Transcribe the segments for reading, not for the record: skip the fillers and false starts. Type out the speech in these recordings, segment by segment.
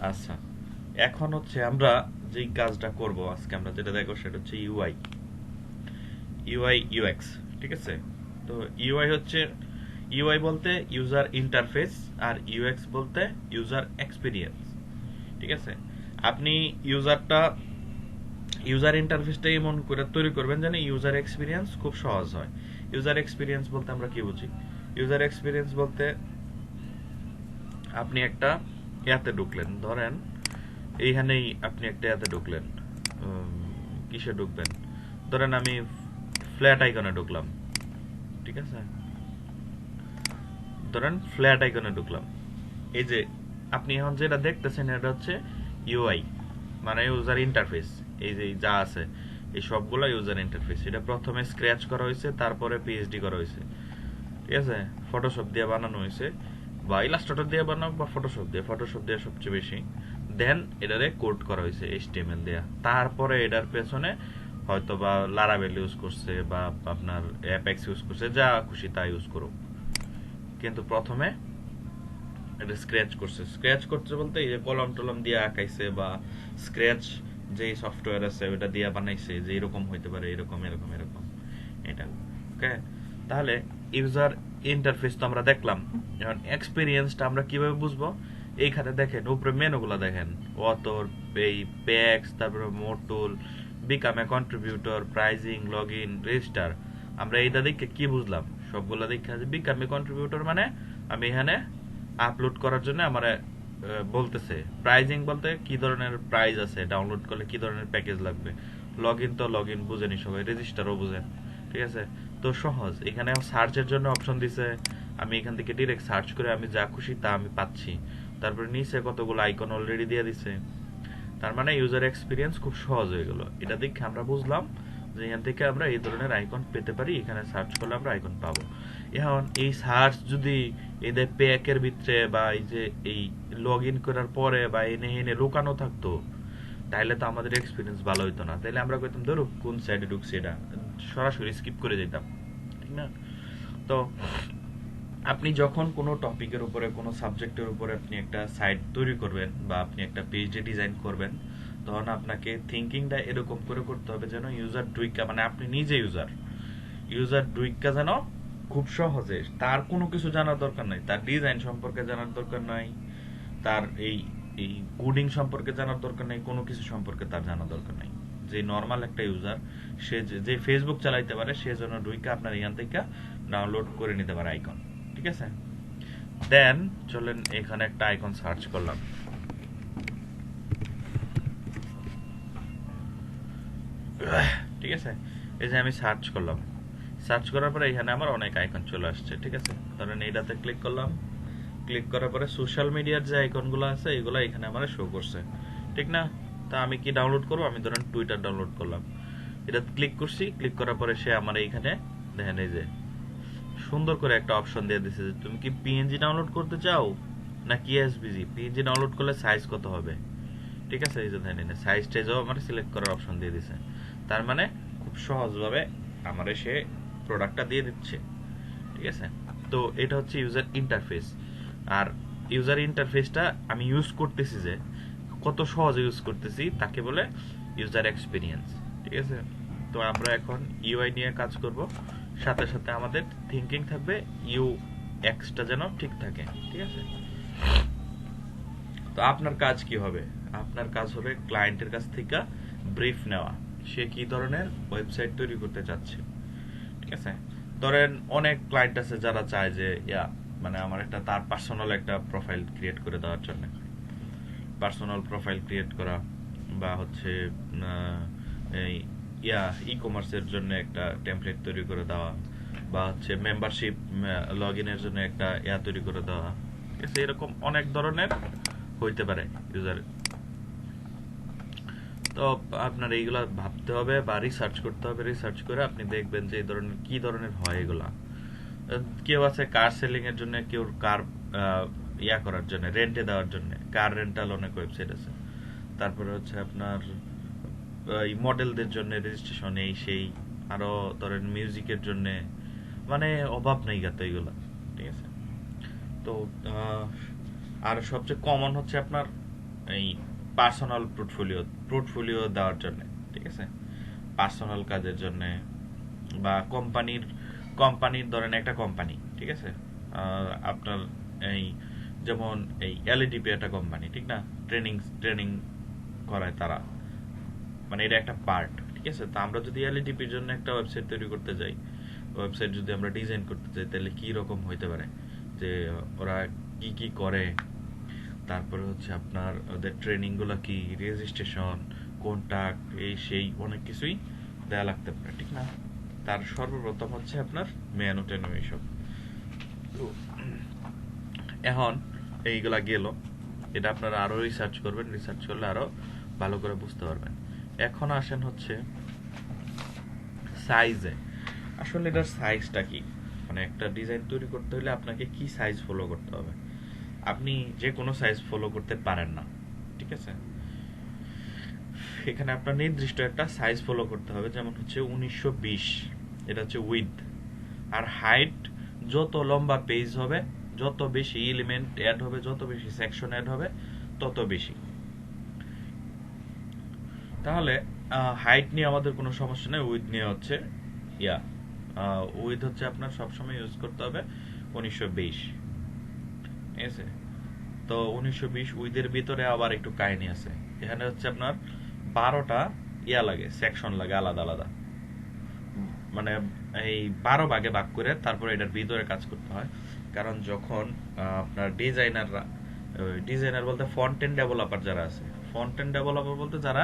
আচ্ছা, এখন হচ্ছে আমরা যেই কাজটা করব আজকে, আমরা যেটা দেখো সেটা হচ্ছে ইউআই ইউআই ইউএক্স। ঠিক আছে? তো ইউআই হচ্ছে, ইউআই বলতে ইউজার ইন্টারফেস, আর ইউএক্স বলতে ইউজার এক্সপিরিয়েন্স। ঠিক আছে? আপনি ইউজারটা ইউজার ইন্টারফেসটা এমন করে তৈরি করবেন যেন ইউজার এক্সপিরিয়েন্স খুব সহজ হয়। ইউজার এক্সপিরিয়েন্স বলতে আমরা কি বুঝি? ইউজার এক্সপিরিয়েন্স বলতে আপনি একটা ইয়াতে ঢুকলেন, ধরেন এইখানেই আপনি একটা ইয়াতে ঢুকলেন, কিসে ঢুকবেন, ধরেন আমি ফ্ল্যাট আইকনে ঢুকলাম। ঠিক আছে? ধরেন ফ্ল্যাট আইকনে ঢুকলাম। এই যে আপনি এখন যেটা দেখতেছেন এটা হচ্ছে ইউআই, মানে ইউজার ইন্টারফেস। এই যে যা আছে এই সবগুলো ইউজার ইন্টারফেস। এটা প্রথমে স্ক্র্যাচ করা হয়েছে, তারপরে পিএইচডি করা হয়েছে। ঠিক আছে? ফটোশপ দিয়ে বানানো হয়েছে, বা ইলাস্ট্রেটর দিয়ে বানানো, বা ফটোশপ দিয়ে সবচেয়ে বেশি। দেন এটারে কোড করা হয়েছে এইচটিএমএল দিয়ে। তারপরে এটার পেছনে হয়তো বা লারাভেল ইউজ করছে, বা আপনার অ্যাপেক্স ইউজ করছে, যা খুশি তা ইউজ করুক। কিন্তু প্রথমে এটা স্ক্র্যাচ করছে। স্ক্র্যাচ করছে বলতে এই যে কলম টলম দিয়ে আঁকাইছে, বা স্ক্র্যাচ যেই সফটওয়্যার আছে ওটা দিয়ে বানাইছে যে এরকম হইতে পারে, এরকম এরকম এরকম। এটা ওকে। তাহলে ইউজার ইন্টারফেস তো আমরা দেখলাম, এখন এক্সপিরিয়েন্সটা আমরা কিভাবে বুঝবো? এইখানে দেখেন উপরে মেনুগুলো দেখেন, অথর, এই প্যাক্স, তারপরে more tool, become a contributor, pricing, log in, register. আমরা এইটা দেখে কি বুঝলাম? সবগুলা দেখে বিকাম এ কন্ট্রিবিউটর মানে আমি এখানে আপলোড করার জন্য আমার বলতেছে। প্রাইজিং বলতে কি ধরনের প্রাইস আছে, ডাউনলোড করলে কি ধরনের প্যাকেজ লাগবে। লগ ইন তো লগ ইন বুঝেনি সবাই, রেজিস্টারও বুঝেন। ঠিক আছে? তো সহজ। এখানে সার্চের জন্য অপশন দিছে, আমি এখান থেকে ডিরেক্ট সার্চ করে আমি যা খুশি তা আমি পাচ্ছি। তারপরে নিচে কতগুলো আইকন অলরেডি দিয়ে দিছে। তার মানে ইউজার এক্সপিরিয়েন্স খুব সহজ হয়ে গেল। এটা দেখে আমরা বুঝলাম যে এখান থেকে আমরা এই ধরনের আইকন পেতে পারি, এখানে সার্চ করলে আমরা আইকন পাবো। এখন এই সার্চ যদি এদের প্যাকের ভিতরে, বা এই যে এই লগ ইন করার পরে, বা এনে এনে লুকানো থাকতো, তাইলে তো আমাদের এক্সপিরিয়েন্স ভালো হইতো না। তাইলে আমরা কইতাম ধরো কোন সাইডে ঢুকছি, এটা সরাসরি স্কিপ করে যেতাম। ঠিক না? তো আপনি যখন কোনো টপিকের উপরে, কোনো সাবজেক্টের উপরে আপনি একটা সাইট তৈরি করবেন, বা আপনি একটা পেজে ডিজাইন করবেন, তখন আপনাকে থিঙ্কিংটা এরকম করে করতে হবে যেন ইউজার ডুইকা, মানে আপনি নিজে ইউজার ডুইকা যেন খুব সহজে, তার কোনো কিছু জানার দরকার নাই, তার ডিজাইন সম্পর্কে জানার দরকার নাই, তার এই এই কোডিং সম্পর্কে জানার দরকার নাই, কোনো কিছু সম্পর্কে তার জানার দরকার নাই। যে নর্মাল একটা ইউজার, সে যে ফেসবুক চালাইতে পারে, সে যেন ডুইকা আপনার এখান থেকে ডাউনলোড করে নিতে পারে আইকন। ঠিক আছে? দেন চলেন এখানে একটা আইকন সার্চ করলাম। ঠিক আছে? এই যে আমি সার্চ করলাম, সার্চ করার পরে এখানে আমার অনেক আইকন চলে আসছে। ঠিক আছে? ধরেন এইটাতে ক্লিক করলাম, ক্লিক করার পরে সোশ্যাল মিডিয়ার যে আইকনগুলো আছে এগুলো এখানে আমার শো করছে। ঠিক না? তা আমি কি ডাউনলোড করবো? আমি ধরেন টুইটার ডাউনলোড করলাম, এটা ক্লিক করছি। ক্লিক করার পরে সে আমার এইখানে দেখেন এই যে সুন্দর করে একটা অপশন দিয়ে দিছে যে তুমি কি পিএনজি ডাউনলোড করতে চাও নাকি এসভিজি। পিএনজি ডাউনলোড করলে সাইজ কত হবে। ঠিক আছে? এই যে দেখেন সাইজ টাইজও আমার সিলেক্ট করার অপশন দিয়ে দিছে। তার মানে খুব সহজভাবে আমারে সে প্রোডাক্টটা দিয়ে দিচ্ছে। ঠিক আছে? তো এটা হচ্ছে ইউজার ইন্টারফেস। আর ইউজার ইন্টারফেসটা আমি ইউজ করতেছি, যে কত সহজে ইউজ করতেছি তাকে বলে ইউজার এক্সপিরিয়েন্স। ঠিক আছে? তো আমরা এখন ইউআই নিয়ে কাজ করব, সাথে সাথে আমাদের থিঙ্কিং থাকবে ইউ এক্সটা যেন ঠিক থাকে। ঠিক আছে? তো আপনার কাজ কি হবে? আপনার কাজ হবে ক্লায়েন্টের কাছ থেকে ব্রিফ নেওয়া, সে কি ধরনের ওয়েবসাইট তৈরি করতে চাচ্ছে। ঠিক আছে? ধরেন অনেক ক্লায়েন্ট আছে যারা চায় যে মানে আমার একটা তার পার্সোনাল একটা প্রোফাইল ক্রিয়েট করে দেওয়ার জন্য, পার্সোনাল প্রোফাইল ক্রিয়েট করা, বা হচ্ছে এই ই কমার্সের জন্য একটা টেমপ্লেট তৈরি করে দেওয়া, বা হচ্ছে মেম্বারশিপ লগ ইনের জন্য একটা তৈরি করে দেওয়া। ঠিক আছে? এরকম অনেক ধরনের হইতে পারে ইউজার। তো আপনার এইগুলা ভাবতে হবে বা রিসার্চ করতে হবে। রিসার্চ করে আপনি দেখবেন যে এই ধরনের কি ধরনের হয় এগুলা। কেউ আছে কার সেলিং এর জন্য, কেউ কার করার জন্য, রেন্টে দেওয়ার জন্য। কার রেন্টাল অনেক ওয়েবসাইট আছে। তারপরে হচ্ছে আপনার এই মডেলদের জন্য রেজিস্ট্রেশন, এই সেই, আরো ধরেন মিউজিকের জন্য, মানে অভাব নেই গাতে এগুলা। ঠিক আছে? তো আর সবচেয়ে কমন হচ্ছে আপনার এই পার্সোনাল পোর্টফোলিও দেওয়ার জন্য, ঠিক আছে, পার্সোনাল কাজের জন্য, বা কোম্পানির ধরেন একটা কোম্পানি, ঠিক আছে, আপনার এই যেমন এই এলইডিপি একটা কোম্পানি, ঠিক না, ট্রেনিং করায় তারা, মানে এটা একটা পার্ট, ঠিক আছে। তো আমরা যদি এলইডিপির জন্য একটা ওয়েবসাইট তৈরি করতে যাই, ওয়েবসাইট যদি আমরা ডিজাইন করতে চাই, তাহলে কি রকম হইতে পারে, যে ওরা কি কি করে, তারপরে হচ্ছে আপনার ওদের ট্রেনিংগুলো কি, রেজিস্ট্রেশন, কন্ট্যাক্ট, এই সেই অনেক কিছুই দেয়া লাগতে পারে, ঠিক না। তার সর্বপ্রথম হচ্ছে আপনার মেনু টেনু এইসব। তো এখন এইগুলা গেল, এটা আপনারা আরো রিসার্চ করবেন, রিসার্চ করলে আরো ভালো করে বুঝতে পারবেন। এখন আসেন হচ্ছে সাইজে। আসলে এটার সাইজটা কি, মানে একটা ডিজাইন তৈরি করতে হলে আপনাকে কি সাইজ ফলো করতে হবে। আপনি যে কোনো সাইজ ফলো করতে পারেন না, ঠিক আছে। এখানে আপনার নির্দিষ্ট একটা সাইজ ফলো করতে হবে, যেমন হচ্ছে 1920, এটা হচ্ছে উইথ। আর হাইট, যত লম্বা পেজ হবে, যত বেশি এলিমেন্ট অ্যাড হবে, যত বেশি সেকশন অ্যাড হবে, তত বেশি। তাহলে হাইট নিয়ে আমাদের কোনো সমস্যা নেই, উইথ নিয়ে হচ্ছে উইথ হচ্ছে আপনার সবসময় ইউজ করতে হবে 1920, ঠিক আছে। তো 1920 উইথের ভিতরে আবার একটু কাহিনী আছে। এখানে হচ্ছে আপনার 12টা লাগে, সেকশন লাগে আলাদা আলাদা, মানে এই 12 ভাগে ভাগ করে তারপরে এটার ভিতরে কাজ করতে হয়। কারণ যখন আপনার ডিজাইনার বলতে ফ্রন্ট এন্ড ডেভেলপার যারা আছে, ফ্রন্ট এন্ড ডেভেলপার বলতে যারা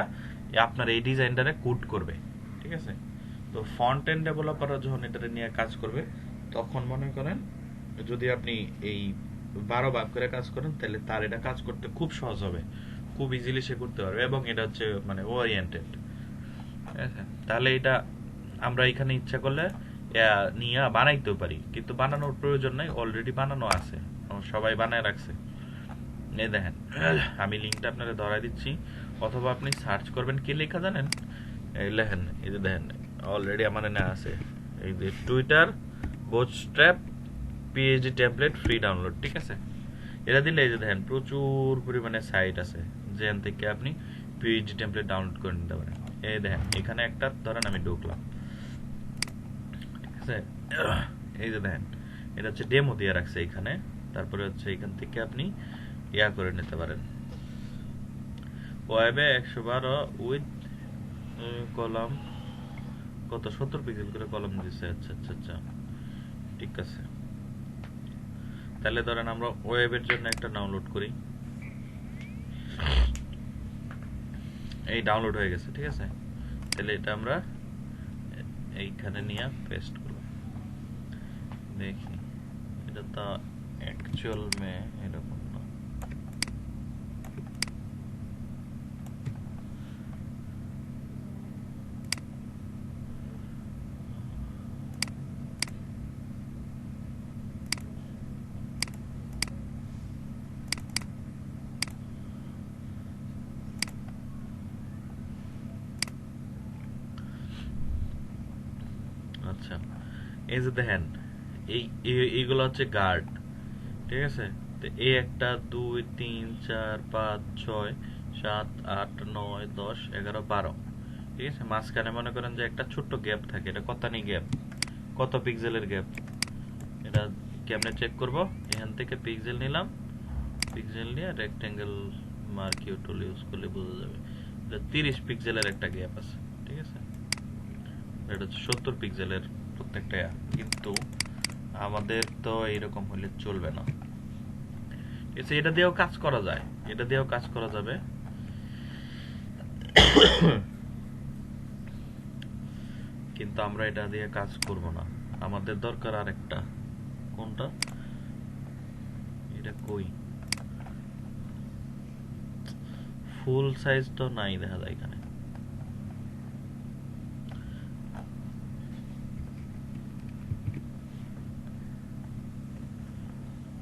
আপনার এই ডিজাইনটারে কোড করবে, ঠিক আছে। তো ফ্রন্ট এন্ড ডেভেলপাররা যখন এটা নিয়ে কাজ করবে, তখন মনে করেন যদি আপনি এই 12 ভাগ করে কাজ করেন, তাহলে তার এটা কাজ করতে খুব সহজ হবে, খুব ইজিলি সে করতে পারবে, এবং এটা হচ্ছে মানে ওরিয়েন্টেড, ঠিক আছে। তাহলে এটা আমরা এখানে ইচ্ছা করলে নিয়ে বানাইতেও পারি, কিন্তু বানানোর প্রয়োজন নাই, অলরেডি বানানো আছে, সবাই বানায় রাখছে। এই দেখেন, আমি লিঙ্কটা আপনাকে ধরাই দিচ্ছি, অথবা আপনি সার্চ করবেন, কি লেখা জানেন, এই লেখেন, এই যে দেখেন অলরেডি আমার এনে আছে, এই যে Twitter bootstrap PhD template free download, ঠিক আছে। এটা দিলে এই যে দেখেন প্রচুর পরিমাণে সাইট আছে, যেখান থেকে আপনি পিএইচডি টেমপ্লেট ডাউনলোড করে নিতে পারেন। এই দেখেন এখানে একটা ধরেন আমি ঢুকলাম, ঠিক আছে। এই যে দেখেন এটা হচ্ছে ডেমো দিয়ে রাখছে এখানে, তারপরে হচ্ছে এখান থেকে আপনি করে নিতে পারেন। ওয়েবে 112 উইথ কলাম, কত 70 পিক্সেল করে কলাম দিচ্ছে। আচ্ছা আচ্ছা আচ্ছা, ঠিক আছে। তাহলে ধরেন আমরা ওয়েবের জন্য একটা ডাউনলোড করি, এই ডাউনলোড হয়ে গেছে, ঠিক আছে। তাহলে এটা আমরা এইখানে নিয়ে পেস্ট করব, দেখি এটা তো অ্যাকচুয়াল মে এরকম না। আচ্ছা, এই যে দেখেন এইগুলো হচ্ছে গার্ড, ঠিক আছে। তো এই 1 2 3 4 5 6 7 8 9 10 11 12, ঠিক আছে। মাঝখানে মনে করেন যে একটা ছোট্ট গ্যাপ থাকে, এটা কতখানি গ্যাপ, কত পিক্সেলের গ্যাপ, এটা কেমনে চেক করব, এখান থেকে পিক্সেল নিলাম, পিক্সেল নিয়ে রেক্টেঙ্গেল মার্কিউ টুল ইউজ করলে বোঝা যাবে। এটা 30 পিক্সেলের একটা গ্যাপ আছে, ঠিক আছে। এটা হচ্ছে 70 পিক্সেলের প্রত্যেকটা, কিন্তু আমাদের তো এইরকম হলে চলবে না, ঠিক আছে। এটা দিয়েও কাজ করা যায়, এটা দিয়েও কাজ করা যাবে, কিন্তু আমরা এটা দিয়ে কাজ করব না, আমাদের দরকার আরেকটা। কোনটা, এটা কই, ফুল সাইজ তো নাই দেখা যায় এখানে।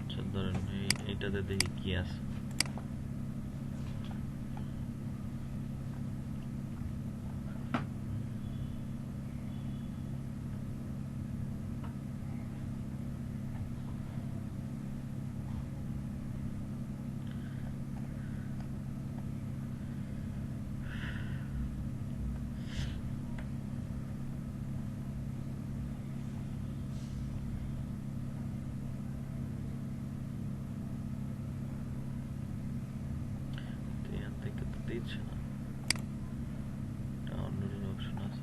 আচ্ছা ধরেন এইটাতে দেখি কি আছে। দিচ্ছে না, ডাউনলোডের অপশন আছে।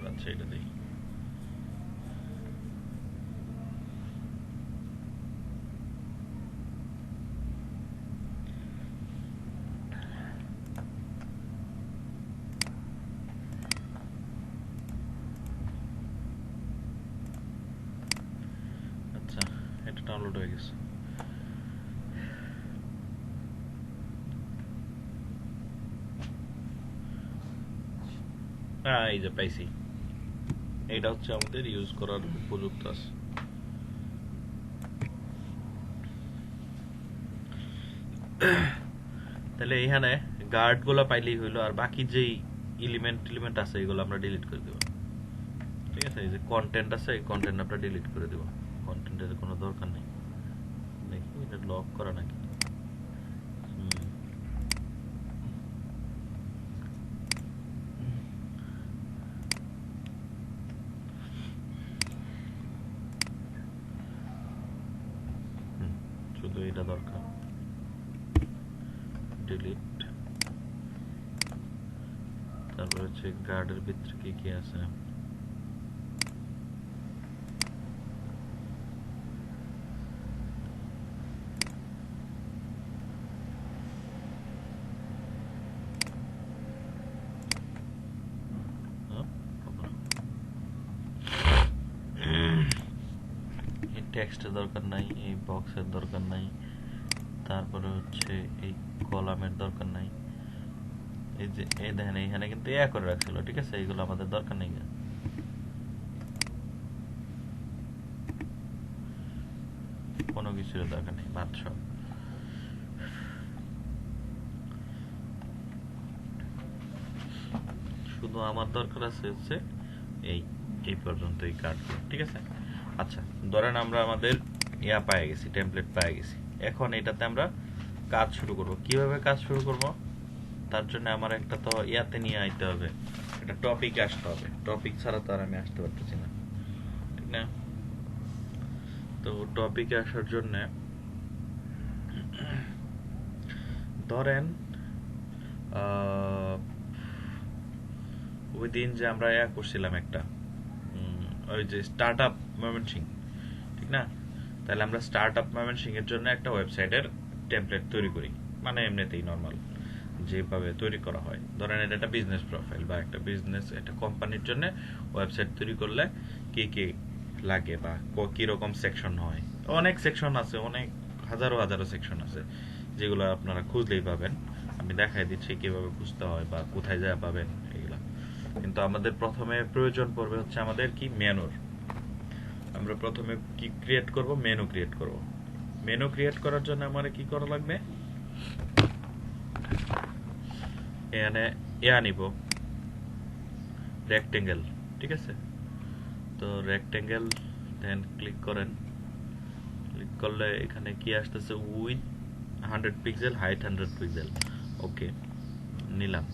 আচ্ছা এটা দেখি। আচ্ছা এটা ডাউনলোড হয়ে গেছে। এই যে পাইছি, এটা হচ্ছে আমাদের ইউজ করার উপযুক্ত আছে। তাহলে এখানে গার্ড গুলো পাইলেই হইলো, আর বাকি যেই এলিমেন্ট আছে এগুলো আমরা ডিলিট করে দেব। ঠিক আছে, এই যে কন্টেন্ট আছে এই কন্টেন্ট আমরা ডিলিট করে দেব, কন্টেন্টের কোনো দরকার নেই। দেখি এটা লক করা নাকি। শুধু এটা দরকার, ডিলিট। তারপর হচ্ছে গার্ডের ভিতরে কি কি আছে, টেক্সটের দরকার নাই, এই বক্সের দরকার নাই, তারপরে হচ্ছে এই কলামের দরকার নাই। এই যে এই দেখেন এখানে কিন্তু এ করে রাখছিল, ঠিক আছে, এইগুলো আমাদের দরকার নেই। কোনো কিছুর দরকার নেই, বাদ সব। শুধু আমার দরকার আছে হচ্ছে এই পর্যন্ত এই কার্ডগুলো, ঠিক আছে। আচ্ছা ধরেন আমরা আমাদের ইয়া পেয়ে গেছি, টেমপ্লেট পেয়ে গেছি। এখন এটাতে আমরা কাজ শুরু করব। কিভাবে কাজ শুরু করব, তার জন্য আমার একটা তো ইয়াতে নিয়ে আইতে হবে, একটা টপিকে আসতে হবে। টপিক ছাড়া তো আর আমি আসতে পারতেছি না, ঠিক না? তো টপিকে আসার জন্য ধরেন ওই দিন যে আমরা ইয়া করছিলাম একটা, ওই যে স্টার্ট আপ ময়মনসিং, ঠিক না? তাহলে আমরা স্টার্ট আপ ময়মনসিং এর জন্য একটা ওয়েবসাইটের টেমপ্লেট তৈরি করি, মানে এমনিতেই নর্মাল যেভাবে তৈরি করা হয়। ধরেন এটা একটা বিজনেস প্রোফাইল বা একটা বিজনেস, একটা কোম্পানির জন্য ওয়েবসাইট তৈরি করলে কি কি লাগে বা কিরকম সেকশন হয়। অনেক সেকশন আছে, অনেক হাজারো হাজারো সেকশন আছে, যেগুলো আপনারা খুঁজলেই পাবেন। আমি দেখাই দিচ্ছি কিভাবে খুঁজতে হয় বা কোথায় যায় পাবেন এগুলা। কিন্তু আমাদের প্রথমে প্রয়োজন পড়বে হচ্ছে আমাদের কি মেনুর। আমরা প্রথমে কি ক্রিয়েট করব, মেনু ক্রিয়েট করব। মেনু ক্রিয়েট করার জন্য আমার কি করা লাগবে, এখানে এয়া নিব রেক্টেঙ্গেল, ঠিক আছে। তো রেক্টেঙ্গেল দেন ক্লিক করেন, ক্লিক করলে এখানে কি আসতেছে, উইথ 100 পিক্সেল, হাইট 100 পিক্সেল। ওকে নিলাম।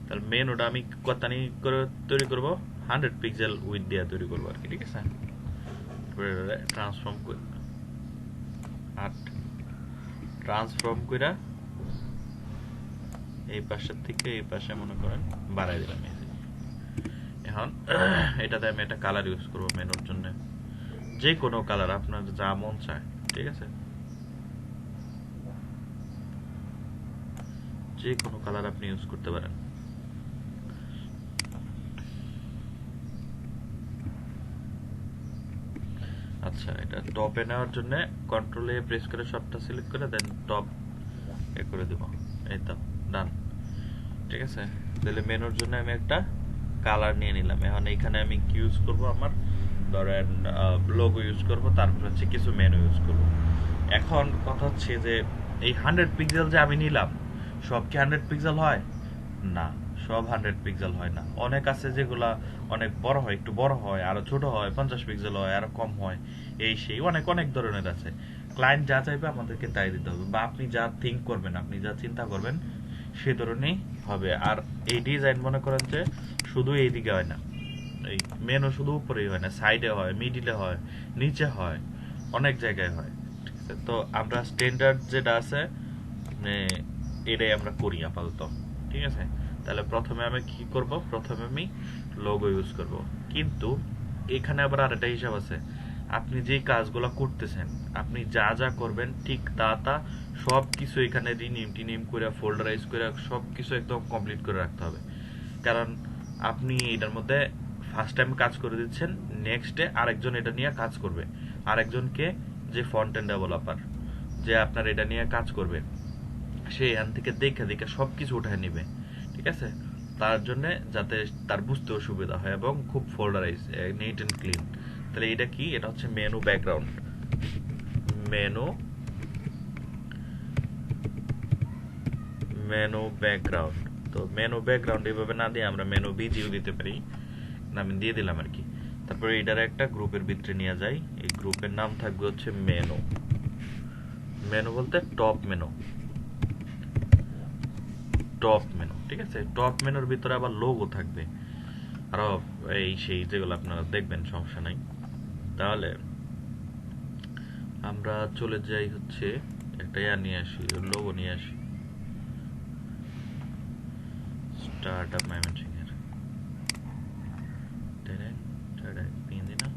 তাহলে মেনুটা আমি কতখানি করে তৈরি করব, 100 পিক্সেল উইথ দিয়ে তৈরি করব আর কি, ঠিক আছে। ট্রান্সফর্ম করে করে এই পাশের থেকে এই পাশে মনে করেন বাড়াই দিলাম। এখন এটাতে আমি একটা কালার ইউজ করবো মেনুর জন্য, যে কোনো কালার আপনার যা মন চায়, ঠিক আছে, যে কোনো কালার আপনি ইউজ করতে পারেন। আচ্ছা এটা টপে নেওয়ার জন্য কন্ট্রোল এ প্রেস করে সবটা সিলেক্ট করে দেন টপ এ করে দেব, এই তো ডান, ঠিক আছে। তাহলে মেনুর জন্য আমি একটা কালার নিয়ে নিলাম। এখন এখানে আমি কি ইউজ করব, আমার ধরেন লোগো ইউজ করব, তারপর হচ্ছে কিছু মেনু ইউজ করব। এখন কথা হচ্ছে যে এই 100 পিক্সেল যে আমি নিলাম, সব কি 100 পিক্সেল হয় না, সব 100 পিক্সেল হয় না। অনেক আছে যেগুলা অনেক বড় হয়, একটু বড় হয়, আরো ছোট হয়, 50 পিক্সেল হয়, আরো কম হয়, এই সেই অনেক অনেক ধরনের আছে। ক্লায়েন্ট যা চাইবে আমাদেরকে তাই দিতে হবে, বা আপনি যা থিঙ্ক করবেন, আপনি যা চিন্তা করবেন সে ধরনেই হবে। আর এই ডিজাইন মনে করেন যে শুধু এইদিকে হয় না, এই মেনও শুধু উপরেই হয় না, সাইডে হয়, মিডিলে হয়, নিচে হয়, অনেক জায়গায় হয়। ঠিক আছে, তো আমরা স্ট্যান্ডার্ড যেটা আছে এটাই আমরা করি আপাতত। ঠিক আছে, তাহলে প্রথমে আমি কি করব, প্রথমে আমি লোগো ইউজ করব। কিন্তু এখানে আবার আরেকটা হিসাব আছে, আপনি যে কাজগুলো করতেছেন, আপনি যা যা করবেন ঠিক তা তা সব কিছু এখানে রিনিম টিনিম করে ফোল্ডারাইজ করে সব কিছু একদম কমপ্লিট করে রাখতে হবে। কারণ আপনি এটার মধ্যে ফার্স্ট টাইম কাজ করে দিচ্ছেন, নেক্সট ডে আরেকজন এটা নিয়ে কাজ করবে, আরেকজনকে যে ফ্রন্ট এন্ড ডেভেলপার যে আপনার এটা নিয়ে কাজ করবে, সে এখান থেকে দেখে দেখে সবকিছু উঠায় নিবে। ঠিক আছে, তার জন্য যাতে তার বুঝতেও সুবিধা হয় এবং খুব ফোল্ডারাইজ, নিট এন্ড ক্লিন। তাহলে এটা কি, এটা হচ্ছে menu background. Menu menu background. তো মেনু ব্যাকগ্রাউন্ড এইভাবে না দিয়ে আমরা মেনু বিজিও দিতে পারি, আমি দিয়ে দিলাম আর কি। তারপরে এটার একটা গ্রুপের ভিতরে নিয়ে যাই, এই গ্রুপের নাম থাকবে হচ্ছে মেনু। মেনু বলতে টপ মেনু, টপ মেনু। ঠিক আছে, টপ মেনুর ভিতরে আবার লোগো থাকবে, আরো এই সেই যেগুলো আপনারা দেখবেন, সমস্যা নাই। তাহলে আমরা চলে যাই হচ্ছে একটা নিয়ে আসি, লোগো নিয়ে আসি স্টার্টআপ ময়মনসিংহ এর। পিন দিনা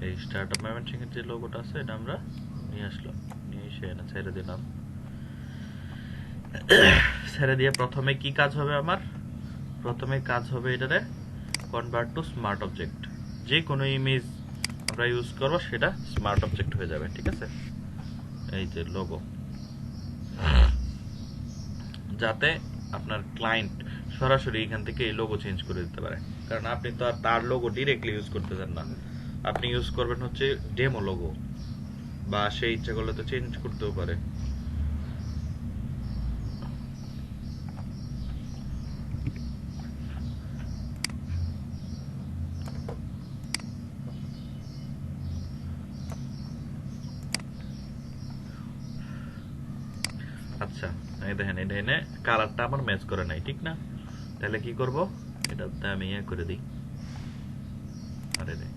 এই স্টার্টআপ ময়মনসিংহ এর যে লোগোটা আছে এটা আমরা নিয়ে আসলাম, নিয়ে এসে না ছেড়ে দিলাম। ছেড়ে দিয়ে প্রথমে কি কাজ হবে আমার, প্রথমে কাজ হবে এটারে কনভার্ট টু স্মার্ট অবজেক্ট। যে কোনো ইমেজ আমরা ইউজ করব সেটা স্মার্ট অবজেক্ট হয়ে যাবে। ঠিক আছে, এই যে লোগো, যাতে আপনার ক্লায়েন্ট সরাসরি এখান থেকে এই লোগো চেঞ্জ করে দিতে পারে। কারণ আপনি তো আর তার লোগো ডিরেক্টলি ইউজ করতেছেন না, আপনি ইউজ করবেন হচ্ছে ডেমো লোগো, বা সে ইচ্ছা করলে তো চেঞ্জ করতেও পারে। আচ্ছা, এই দেখেন এটা এনে কালারটা আমার ম্যাচ করে নাই, ঠিক না? তাহলে কি করব, এটাতে আমি ইয়ে করে দিই, আরে রে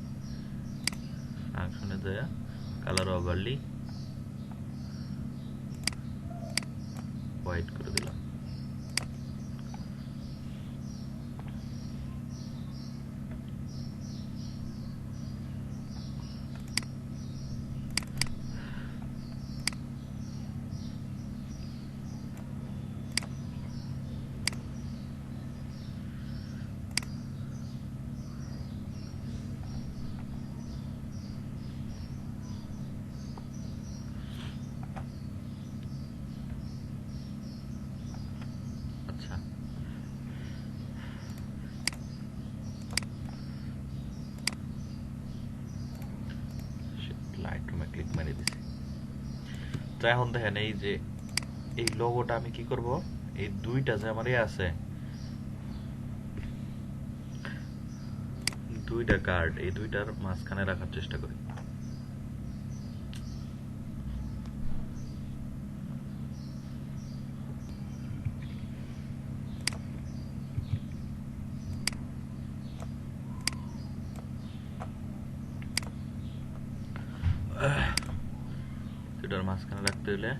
ফাংশনে যায় কালার ওভারলি হোয়াইট করে দিলাম। আচ্ছা, লাইট রুমে ক্লিক মেরে দিছি। তো এখন দেখেন এই যে এই লোগোটা আমি কি করব, এই দুইটা যে আমার আছে, দুইটা কার্ড, এই দুইটার মাঝখানে রাখার চেষ্টা করি। দুইটার মাঝখানে রাখতে হলে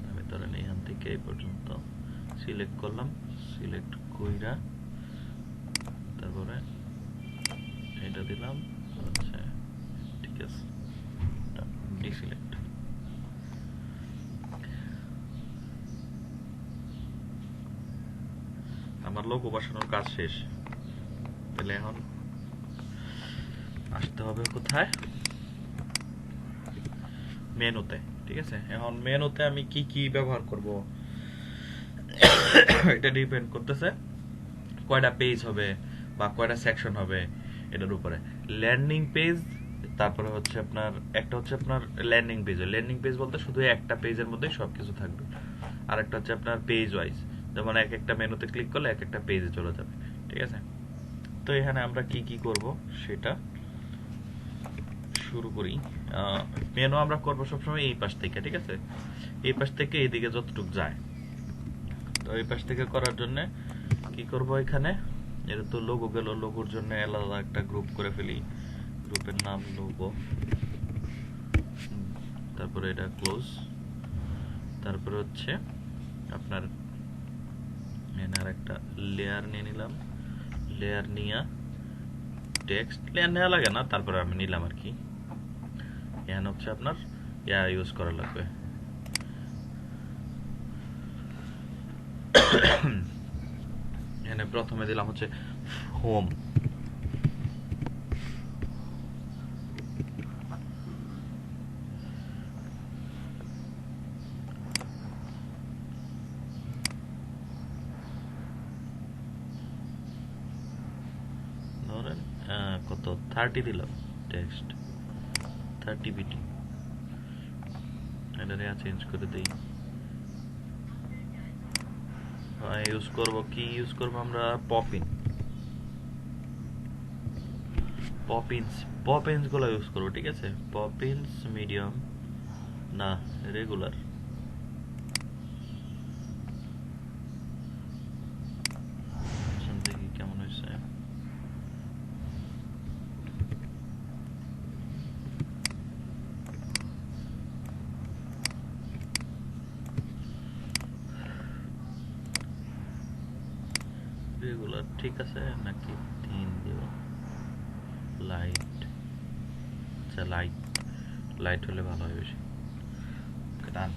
আমি ধরেন এখান থেকে এই পর্যন্ত সিলেক্ট করলাম, সিলেক্ট কইরা তারপরে এটা দিলাম, আচ্ছা ঠিক আছে, ডিসিলেক্ট। আমার লোগো বসানোর কাজ শেষ। তাহলে এখন আসতে হবে কোথায়, মেনুতে। ঠিক আছে, এখন মেনুতে আমি কি কি ব্যবহার করব এটা ডিপেন্ড করতেছে কয়টা পেজ হবে বা কয়টা সেকশন হবে এটার উপরে। ল্যান্ডিং পেজ, তারপরে হচ্ছে আপনার একটা হচ্ছে আপনার ল্যান্ডিং পেজ। ল্যান্ডিং পেজ বলতে শুধু একটা পেজের মধ্যেই সবকিছু থাকবে। আর একটা হচ্ছে আপনার পেজ ওয়াইজ, যেমন এক একটা মেনুতে ক্লিক করলে এক একটা পেজে চলে যাবে। ঠিক আছে, তো এখানে আমরা কি কি করব সেটা শুরু করি। মেনু আমরা করব সবসময় এই পাশ থেকে, ঠিক আছে? এই পাশ থেকে এইদিকে যতটুকু যায়। তো এই পাশ থেকে করার জন্য কি করব, এখানে এটা তো লোগো গেল, লোগোর জন্য আলাদা একটা গ্রুপ করে ফেলি, গ্রুপের নাম লোগো। তারপরে এটা ক্লোজ। তারপরে হচ্ছে আপনার এখানে আর একটা লেয়ার নিয়ে নিলাম, লেয়ার নিয়ে টেক্সট লেয়ার নেওয়া লাগে না, তারপরে আমি নিলাম আর কি। এখানে হচ্ছে আপনার ইয়া ইউজ করা লাগবে, এখানে প্রথমে দিলাম হচ্ছে হোম। ধরেন কত 30 দিলাম, টেক্সট 30 বিটি। এটা চেঞ্জ করে দিই। ইউজ করব কি, ইউজ করব আমরা পপিন, পপিন্স গুলো ইউজ করব, ঠিক আছে? পপিন্স মিডিয়াম না রেগুলার, দেখি কেমন হয়েছে। রেগুলার ঠিক আছে নাকি 3 দেব? লাইট, আচ্ছা লাইট হলে ভালো হয় বেশি। ডান।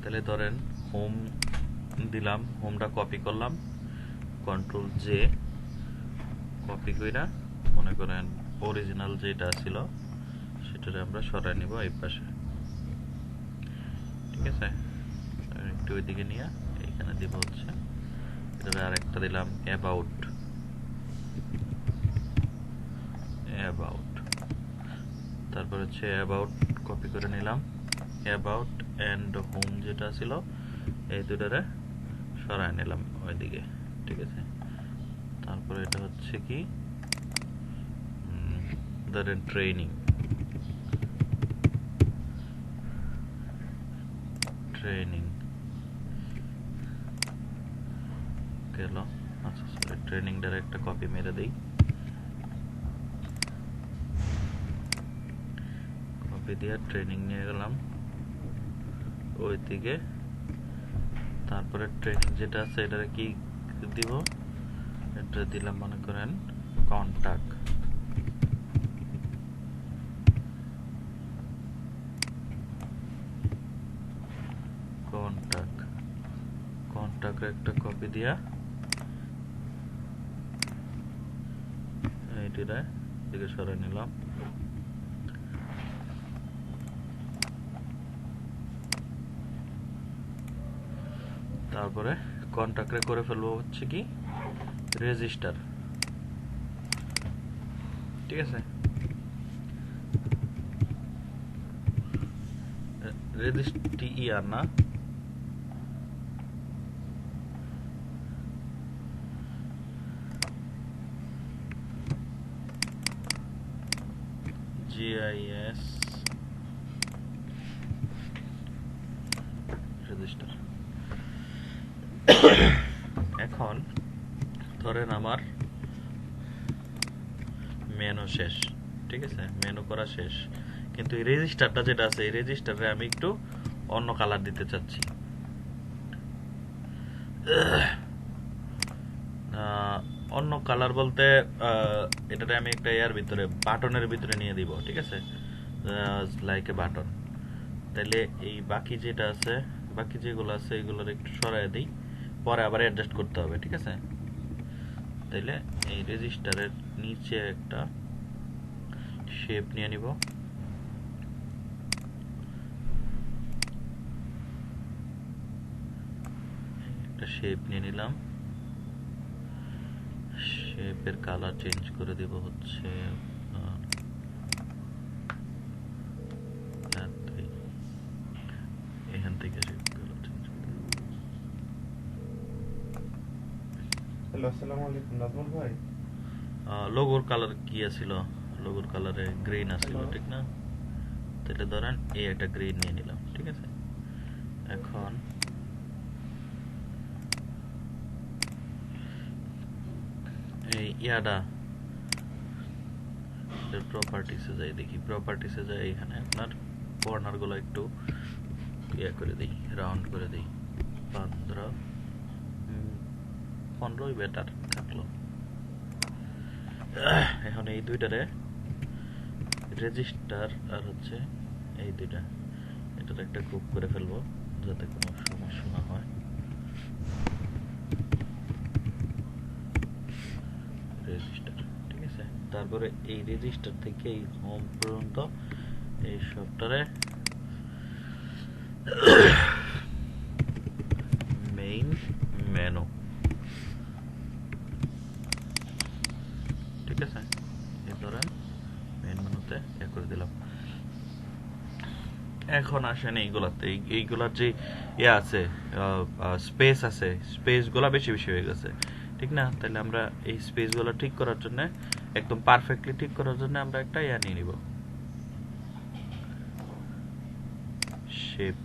তাহলে ধরেন হোম দিলাম, হোমটা কপি করলাম, কন্ট্রোল জে, কপি কইরা মনে করেন অরিজিনাল যেটা ছিল সেটারে আমরা সরাই নিব এই পাশে, ঠিক আছে? একটু ওইদিকে নিয়ে এখানে দিব হচ্ছে এটারে আরেকটা দিলাম অ্যাবাউট, তারপর হচ্ছে অ্যাবাউট কপি করে নিলাম, অ্যাবাউট এন্ড হোম যেটা ছিল এই দুটারে সরাই নিলাম ওইদিকে, ঠিক আছে? তারপরে এটা হচ্ছে কি ধরেন ট্রেনিং গেল। আচ্ছা সরি, ট্রেনিংটার একটা কপি মেরে দেই, কপি দিয়ে ট্রেনিং নিয়ে গেলাম ওইদিকে। তারপরে ট্রেনিং যেটা আছে এটারে কি দিব, এটা দিলাম মনে করেন কন্টাক্ট, একটা কপি দিয়া এইটা দিকে সরাই নিলাম। তারপরে কন্টাক্টে করে ফেলবো হচ্ছে কি রেজিস্টার, ঠিক আছে? রেজিস্টার না GIS রেজিস্টার। এখন ধরেন আমার মেনু শেষ, ঠিক আছে? মেনু করা শেষ, কিন্তু এই রেজিস্টারটা যেটা আছে এই রেজিস্টারে আমি একটু অন্য কালার দিতে চাচ্ছি। অন্য কালার বলতে এটাতে আমি একটা এর ভিতরে বাটনের ভিতরে নিয়ে দিব, ঠিক আছে? Like a button. তাহলে এই বাকি যেটা আছে, বাকি যেগুলো আছে এগুলোর একটু সরাই দিই, পরে আবার অ্যাডজাস্ট করতে হবে, ঠিক আছে? তাহলে এই রেজিস্টারের নিচে একটা শেপ নিয়ে নিব, একটা শেপ নিয়ে নিলাম, শেপের কালার চেঞ্জ করে দেব হচ্ছে এখান থেকে শেপ কালার চেঞ্জ করে দেব, হ্যালো, আসসালামু আলাইকুম নাজমুল ভাই। লোগোর কালার কি আছিল? লোগোর কালারে গ্রিন আছিল, হ্যালো। ঠিক না? তাহলে ধরেন এই একটা গ্রিন নিয়ে নিলাম, ঠিক আছে? এখন এই ইয়াটা প্রপার্টিসে যাই, দেখি প্রপার্টিসে যাই, এখানে আপনার কর্নার গুলো একটু ইয়া করে দিই, রাউন্ড করে দিই। 15 15ই বেটার থাকলো। এখন এই দুইটারে রেজিস্টার আর হচ্ছে এই দুইটা, এটার একটা গ্রুপ করে ফেলবো যাতে কোনো সমস্যা না হয়। রেজিস্টার, ঠিক আছে? তারপরে এই রেজিস্টার থেকে এই হোম পর্যন্ত এই সবটারে মেইন মেনু, ঠিক আছে? এই ধরেন মেইন মেনুতে এ করে দিলাম। এখন আসেন এইগুলাতে, এইগুলার যে ইয়ে আছে, স্পেস আছে, স্পেস গুলা বেশি বেশি হয়ে গেছে, ঠিক না? তাহলে আমরা এই স্পেস গুলা ঠিক করার জন্য, একদম পারফেক্টলি ঠিক করার জন্য আমরা একটা ইয়া নিয়ে নিব, শেপ।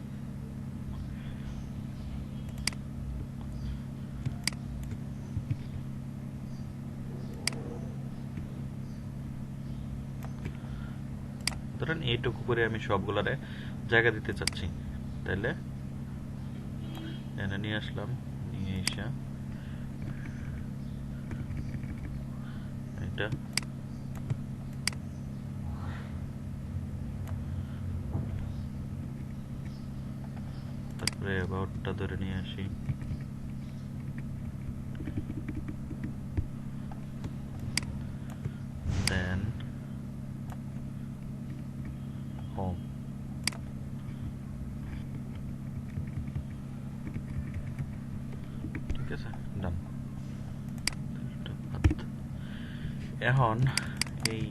ধরেন এইটুকু করে আমি সবগুলারে জায়গা দিতে চাচ্ছি, তাহলে এনে নিয়ে আসলাম, নিয়ে এসে এটা তারপরে অ্যাবাউটটা ধরে নিয়ে আসি, দেন হোম, ঠিক আছে? ডান। এখন এই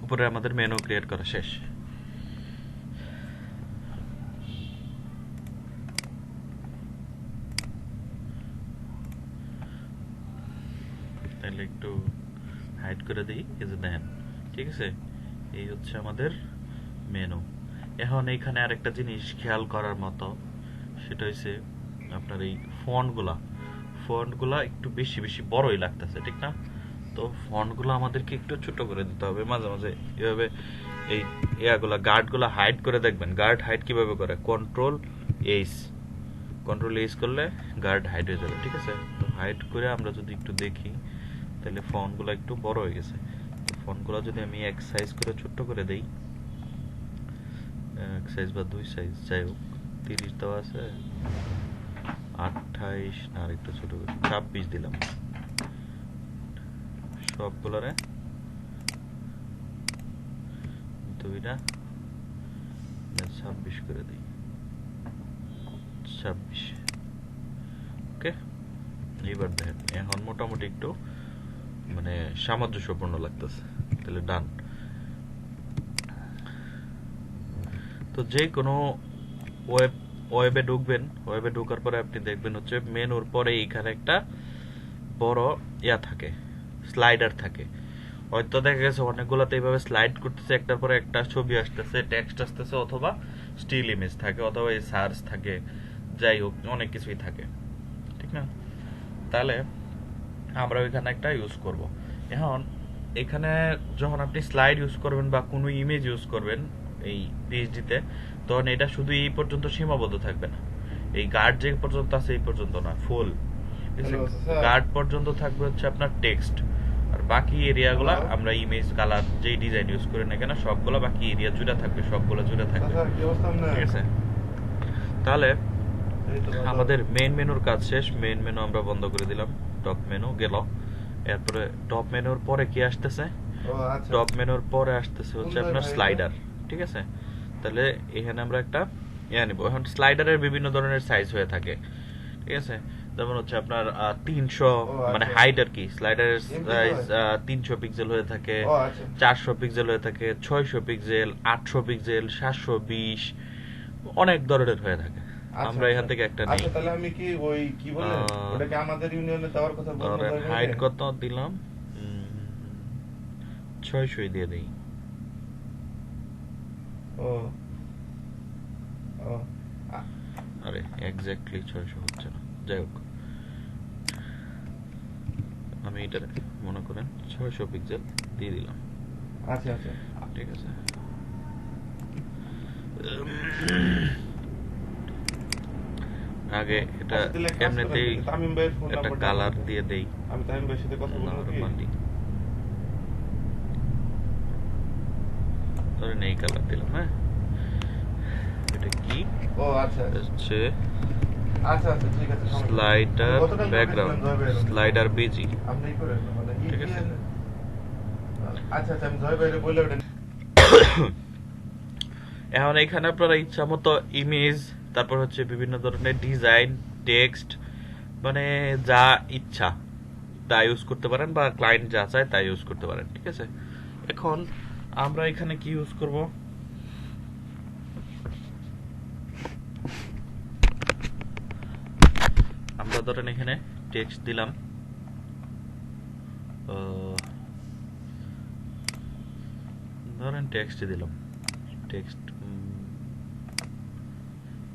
উপরে আমাদের মেনু ক্রিয়েট করা শেষ। তাহলে একটু হাইড করে দিই, এই যে দেখেন, ঠিক আছে? এই হচ্ছে আমাদের মেনু। এখন এইখানে আরেকটা জিনিস খেয়াল করার মতো, সেটা হচ্ছে আপনার এই ফন্টগুলা একটু বেশি বেশি বড়ই লাগতেছে, ঠিক না? তো ফন্টগুলো আমাদেরকে একটু ছোট করে দিতে হবে মাঝে মাঝে, এভাবে এই ইয়াগুলা গার্ডগুলা হাইড করে দেখবেন। গার্ড হাইড কিভাবে করে? কন্ট্রোল এইচ করলে গার্ড হাইড হয়ে যাবে, ঠিক আছে? তো হাইড করে আমরা যদি একটু দেখি, তাহলে ফন্টগুলো একটু বড় হয়ে গেছে। তো ফন্টগুলো যদি আমি এক সাইজ করে ছোট্ট করে দেই, এক সাইজ বা দুই সাইজ, যাই হোক, 30 দেওয়া আছে, 28 না, আর একটু ছোট করে 26 দিলাম। সবগুলোরে দুইটা 26 করে দিই, 26। ওকে, এইবার দেখেন এখন মোটামুটি একটু মানে সামঞ্জস্যপূর্ণ লাগতেছে, তাহলে ডান। তো যে কোনো ওয়েবে ঢুকবেন, ওয়েবে ঢোকার পরে আপনি দেখবেন হচ্ছে মেনুর পরে এইখানে একটা বড় ইয়া থাকে, স্লাইডার থাকে। হয়তো দেখা গেছে অনেকগুলোতে এইভাবে স্লাইড করতেছে, একটার পরে একটা ছবি আসতেছে, টেক্সট আসতেছে, অথবা স্টিল ইমেজ থাকে, অথবা এই সার্চ থাকে, যাই হোক অনেক কিছুই থাকে, ঠিক না? তাহলে আমরা ওইখানে একটা ইউজ করব। এখন এখানে যখন আপনি স্লাইড ইউজ করবেন বা কোনো ইমেজ ইউজ করবেন এই পিএইচডিতে, তখন এটা শুধু এই পর্যন্ত সীমাবদ্ধ থাকবে না, এই গার্ড যে পর্যন্ত আছে এই পর্যন্ত না, ফুল গার্ড পর্যন্ত থাকবে হচ্ছে আপনার টেক্সট, আর বাকি এরিয়াগুলো আমরা ইমেজ কালার যেই ডিজাইন ইউজ করি না কেন সবগুলো বাকি এরিয়া জুড়ে থাকবে, সবগুলো জুড়ে থাকবে, ঠিক আছে? তাহলে আমাদের মেইন মেনুর কাজ শেষ। মেইন মেনু আমরা বন্ধ করে দিলাম, টপ মেনু গেল। এরপরে টপ মেনুর পরে কি আসতেছে? টপ মেনুর পরে আসতেছে হচ্ছে আপনার স্লাইডার, ঠিক আছে? তাহলে এখানে আমরা একটা ইয়া নিব। এখন স্লাইডারের বিভিন্ন ধরনের সাইজ হয়ে থাকে, ঠিক আছে? যেমন হচ্ছে আপনার 300 মানে হাইট আর কি, স্লাইডারের সাইজ 300 পিক্সেল হয়ে থাকে, 400 পিক্সেল হয়ে থাকে, 600 পিক্সেল, 800 পিক্সেল, 720, অনেক ধরনের হয়ে থাকে, আমরা এখান থেকে একটা নেই। আচ্ছা তাহলে আমি কি ওই কি বলে ওটাকে আমাদের ইউনিয়নে দেওয়ার কথা বলবো। ধরেন হাইট কত দিলাম, 600 দিয়ে দেই। ও ও আরে এক্স্যাক্টলি 600 হচ্ছে না, যাই হোক আমি এটা মনে করেন 600 পিক্সেল দিয়ে দিলাম। আচ্ছা আচ্ছা ঠিক আছে, আগে এটা এমনিতেই তামিম ভাইয়ের ফোন একটা নাম্বারটা কালার দিয়ে দেই। আমি তামিম ভাইয়ের সাথে কথা বলবো কি ধরেন এই কালার দিলাম। হ্যাঁ, এটা কি? ও আচ্ছা হচ্ছে আচ্ছা আচ্ছা ঠিক আছে স্লাইডার ব্যাকগ্রাউন্ড, স্লাইডার বিজি। আপনি করেন মানে ঠিক আছে, আচ্ছা আচ্ছা আমি জয় ভাইরে বলে ওটা। এখন এখানে আপনারা ইচ্ছা মতো ইমেজ, তারপর হচ্ছে বিভিন্ন ধরনের ডিজাইন, টেক্সট, মানে যা ইচ্ছা তা ইউজ করতে পারেন, বা ক্লায়েন্ট যা চায় তা ইউজ করতে পারেন। ঠিক আছে, এখন আমরা এখানে কি ইউজ করব? আমরা ধরেন এখানে টেক্সট দিলাম, ধরেন টেক্সট দিলাম। টেক্সট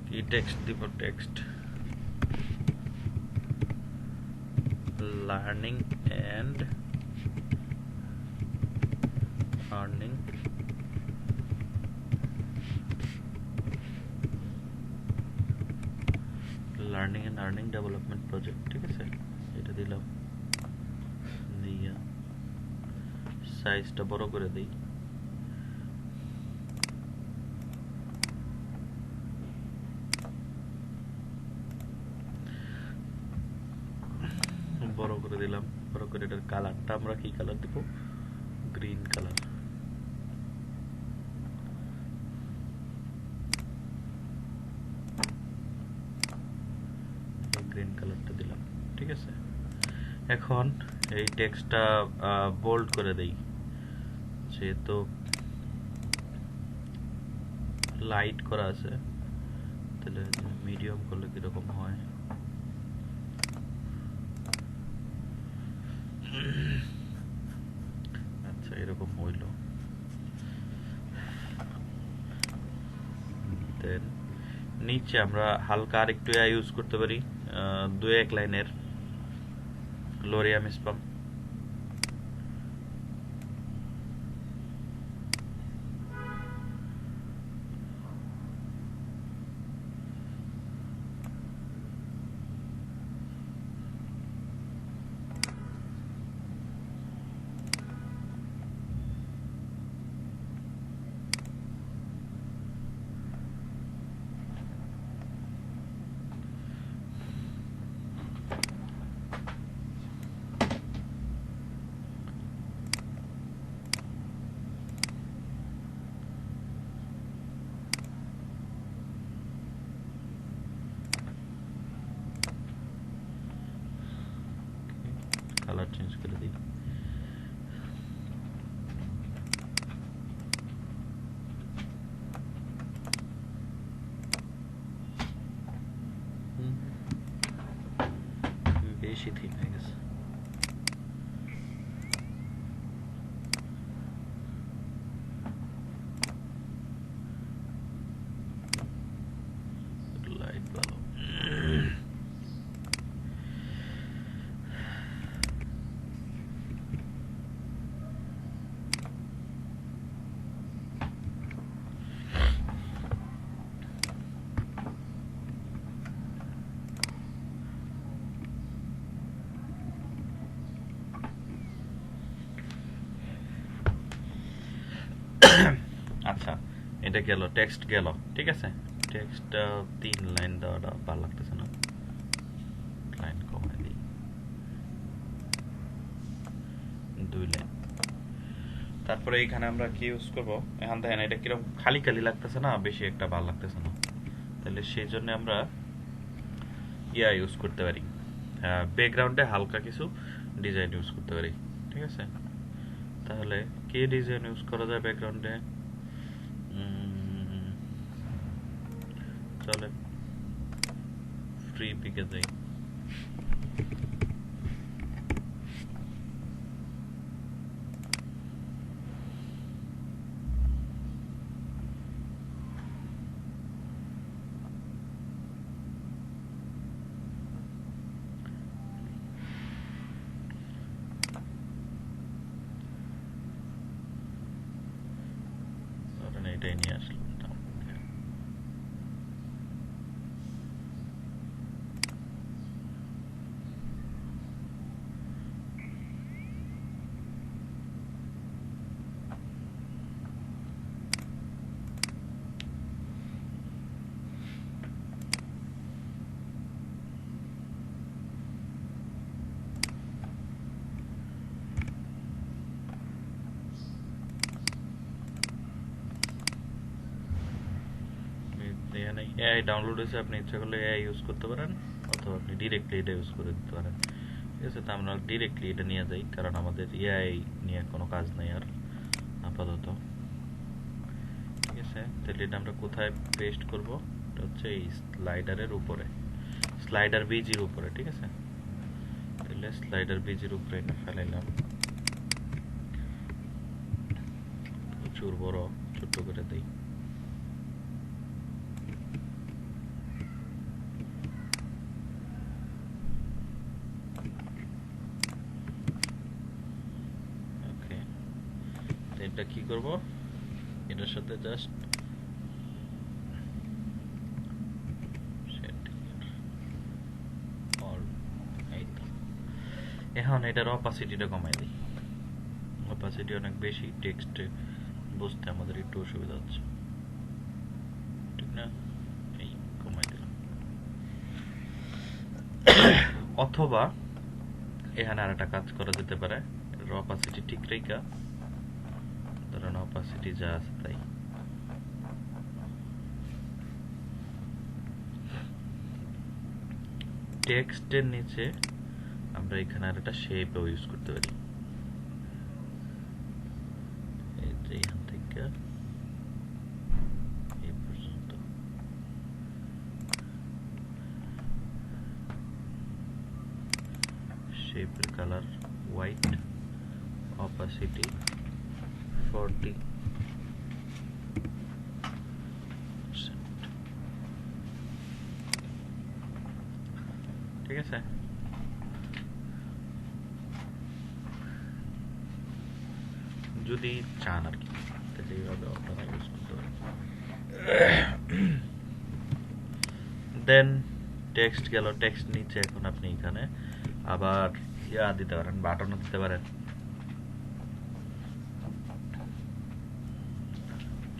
কি টেক্সট দিব? Text learning and earning learning and earning development project. ঠিক আছে, এটা দিলাম, দিয়া সাইজটা বড় করে দেই। বড় করে দিলাম, বড় করে এটার কালারটা আমরা কি কালার দিব? Green colour. গ্রিন কালারটা দিলাম। ঠিক আছে, এখন এই টেক্সটটা বোল্ড করে দেই, যেহেতু লাইট করা আছে, তাহলে মিডিয়াম করলে কিরকম হয়? আচ্ছা এরকম হইল। দেন নিচে আমরা হালকা আরেকটু ইউজ করতে পারি, 2-1 লাইনের গ্লোরিয়াম স্পাম। কালার চেঞ্জ করে দিই। বেশি ঠিক হয়ে গেছে। লাইট ভালো। আচ্ছা এটা গেল, টেক্সট গেল। ঠিক আছে, টেক্সটটা 3 লাইন দেওয়াটা ভালো লাগতেছে না, লাইন কমাই দিই, 2 লাইন। তারপরে এখানে আমরা কি ইউজ করব? এখান থেকে এটা কিরকম খালি খালি লাগতেছে না, বেশি একটা ভালো লাগতেছে না, তাহলে সেই জন্য আমরা ইয়া ইউজ করতে পারি, ব্যাকগ্রাউন্ডে হালকা কিছু ডিজাইন ইউজ করতে পারি। ঠিক আছে, তাহলে কি ডিজাইন ইউজ করা যায় ব্যাকগ্রাউন্ডে? চলে ফ্রি পিকে যাই। এটাই নিয়ে আসলাম। এখানে এআই ডাউনলোড হয়েছে, আপনি ইচ্ছা করলে এআই ইউজ করতে পারেন, অথবা আপনি ডিরেক্টলি এটা ইউজ করে দিতে পারেন। ঠিক আছে, তো আমরা ডিরেক্টলি এটা নিয়ে যাই, কারণ আমাদের এআই নিয়ে কোনো কাজ নেই আর আপাতত। ঠিক আছে, তাহলে এটা আমরা কোথায় পেস্ট করব? এটা হচ্ছে এই স্লাইডারের উপরে, স্লাইডার বিজির উপরে। ঠিক আছে, তাহলে স্লাইডার বিজির উপরে এটা ফেলাইলাম, প্রচুর বড়, ছোট্ট করে দিই। এটা কি করব, এটার সাথে জাস্ট এখন এটার অপাসিটিটা কমাই দিই। অপাসিটি অনেক বেশি, টেক্সট বুঝতে আমাদের একটু অসুবিধা হচ্ছে, ঠিক না? এই কমাই দিলাম। অথবা এখানে আর একটা কাজ করা যেতে পারে, এটার অপাসিটি ঠিক রেখা, ধরেন অপাসিটি যা আছে তাই। টেক্সটের নিচে আমরা এখানে আর একটা শেপও ইউজ করতে পারি। এই যে এখান থেকে এই পর্যন্ত শেপের কালার হোয়াইট, অপাসিটি 40%। ঠিক আছে, যদি চান আর কি, তাহলে এইভাবে আপনারা ইউজ করতে পারেন। দেন টেক্সট গেল, টেক্সট নিচে এখন আপনি এখানে আবার ইয়া দিতে পারেন, বাটনও দিতে পারেন।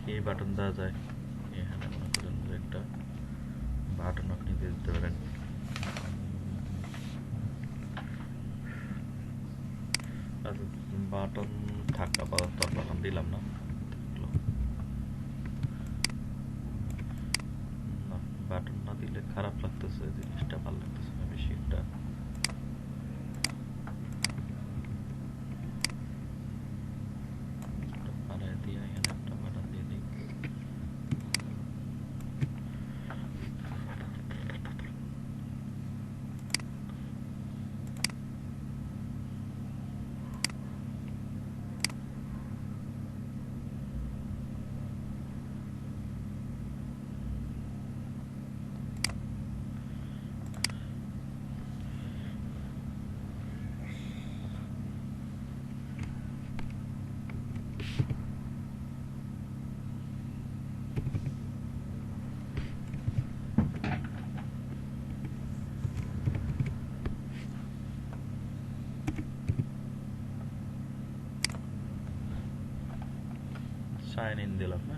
কি বাটন দেওয়া যায়? এখানে মনে করেন যে একটা বাটন আপনি দিয়ে দিতে পারেন। বাটন থাক, আপাতত বাটন দিলাম না, বাটন না দিলে খারাপ লাগতেছে, জিনিসটা ভালো লাগতেছে না বেশি একটা। সাইন ইন দিলাম না,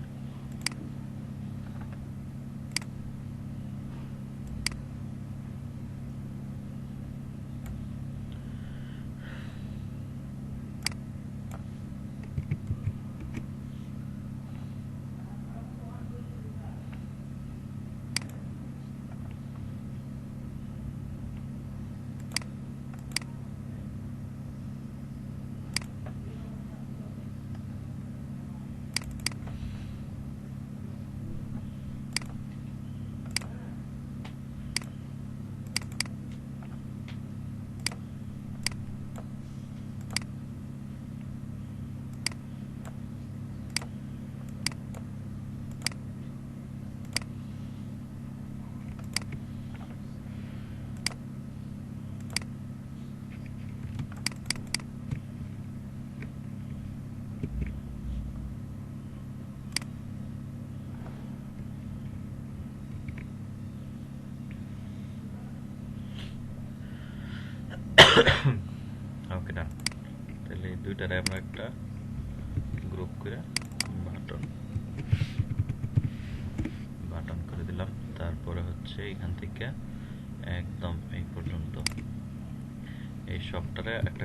ওকে ডান। তাহলে এই দুইটারে আমরা একটা গ্রুপ করে বাটন বাটন করে দিলাম। তারপরে হচ্ছে এখান থেকে একদম এই পর্যন্ত এই সবটারে একটা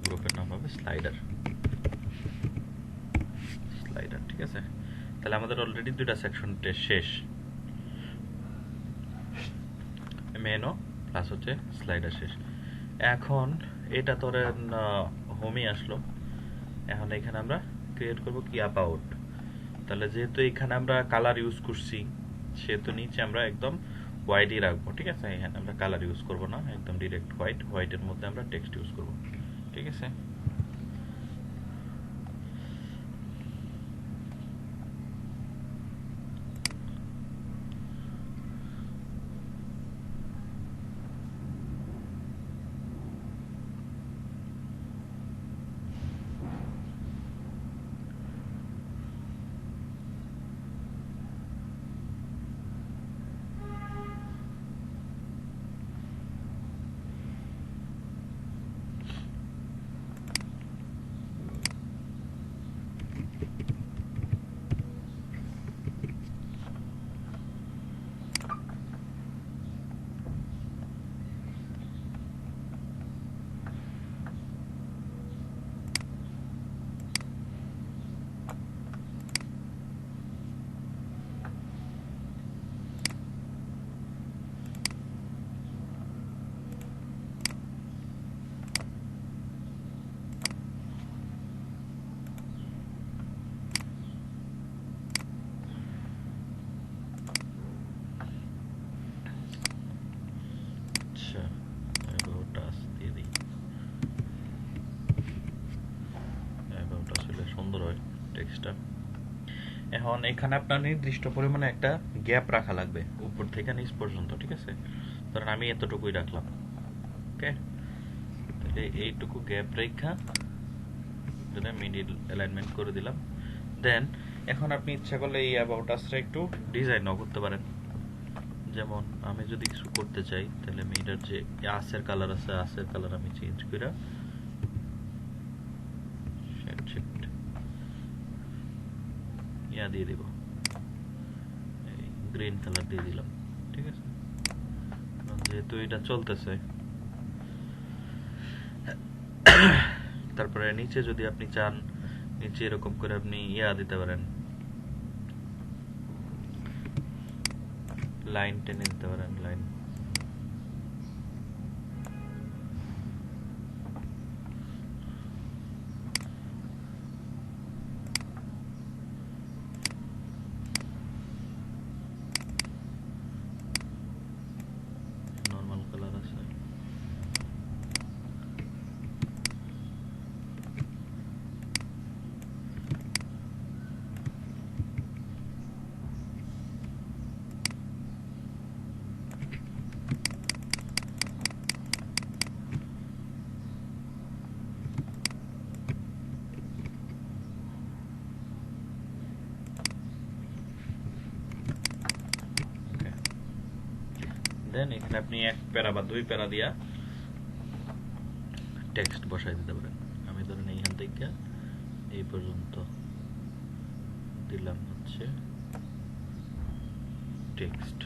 গ্রুপের নাম হবে স্লাইডার। ঠিক আছে, তাহলে আমাদের অলরেডি দুইটা সেকশন শেষ, মেনও প্লাস হচ্ছে স্লাইডার শেষ। এখন এটা তোর হোমই আসলো। এখন এখানে আমরা ক্রিয়েট করব কি অ্যাবাউট। তাহলে যেহেতু এখানে আমরা কালার ইউজ করছি সেহেতু নিচে আমরা একদম হোয়াইটই রাখবো। ঠিক আছে, এখানে আমরা কালার ইউজ করব না, একদম ডিরেক্ট হোয়াইটের মধ্যে আমরা টেক্সট ইউজ করব। ঠিক আছে, আচ্ছা অ্যাবাউট আস দিয়ে দিই। অ্যাবাউট আস হলে সুন্দর হয় টেক্সটটা। এখন এখানে আপনার নির্দিষ্ট পরিমাণে একটা গ্যাপ রাখা লাগবে উপর থেকে নিচ পর্যন্ত। ঠিক আছে, ধরেন আমি এতটুকুই রাখলাম। ওকে, তাহলে এইটুকু গ্যাপ রেখা মিডিল অ্যালাইনমেন্ট করে দিলাম। দেন এখন আপনি ইচ্ছা করলে এই অ্যাবাউট আসটা একটু ডিজাইনও করতে পারেন। যেমন আমি যদি কিছু করতে চাই তাহলে আমি এটার যে আসের কালার আছে, আসের কালার আমি চেঞ্জ করে দিয়ে দিব, গ্রিন কালার দিয়ে দিলাম। ঠিক আছে, যেহেতু এটা চলতেছে। তারপরে নিচে যদি আপনি চান নিচে এরকম করে আপনি দিতে পারেন, লাইন টেনে দিতে পারেন, লাইন নর্মাল কালার আছে। দেন এখানে আপনি এক প্যারা বা দুই প্যারা দিয়া টেক্সট বসাই দিতে পারেন। আমি ধরেন এইখান থেকে এই পর্যন্ত দিলাম হচ্ছে টেক্সট।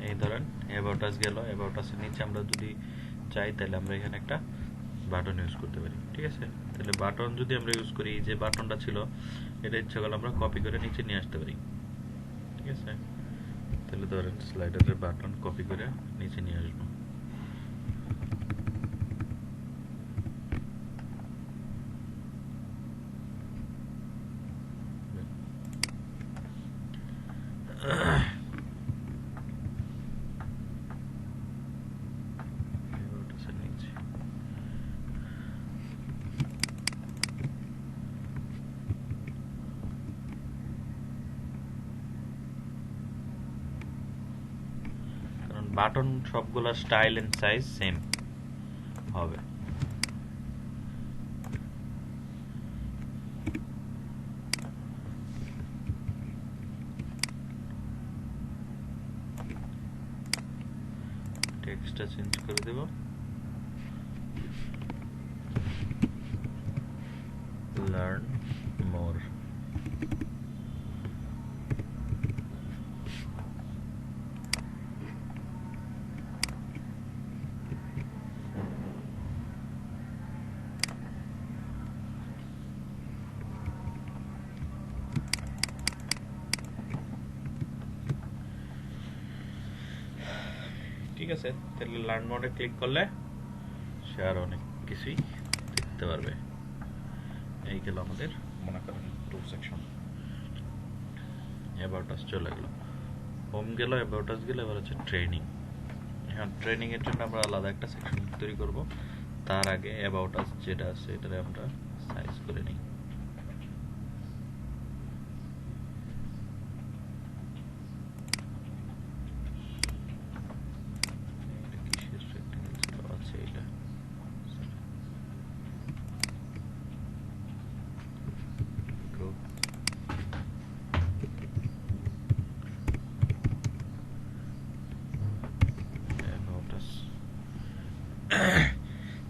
এই ধরেন অ্যাবাউট আস গেল। অ্যাবাউট আসের নিচে আমরা যদি চাই তাহলে আমরা এখানে একটা বাটন ইউজ করতে পারি, ঠিক আছে। তাহলে বাটন যদি আমরা ইউজ করি, যে বাটনটা ছিল এটা ইচ্ছা করলে আমরা কপি করে নিচে নিয়ে আসতে পারি, ঠিক আছে। তাহলে ধরেন স্লাইডারের বাটন কপি করে নিচে নিয়ে আসবো। বাটন সবগুলো স্টাইল এন্ড সাইজ সেম হবে। টেক্সটটা চেঞ্জ করে দেব, লার্ন মোর। ঠিক আছে, তাহলে লার্ন মোডে ক্লিক করলে সে আর অনেক কিছুই দেখতে পারবে। এই গেল আমাদের মনে করেন টু সেকশন। অ্যাবাউট আস চলে গেল, হোম গেল, অ্যাবাউট আস গেল, এবার হচ্ছে ট্রেনিং। এখন ট্রেনিং এর জন্য আমরা আলাদা একটা সেকশন তৈরি করব। তার আগে অ্যাবাউট আস যেটা আছে এটারে আমরা সাইজ করে নিই।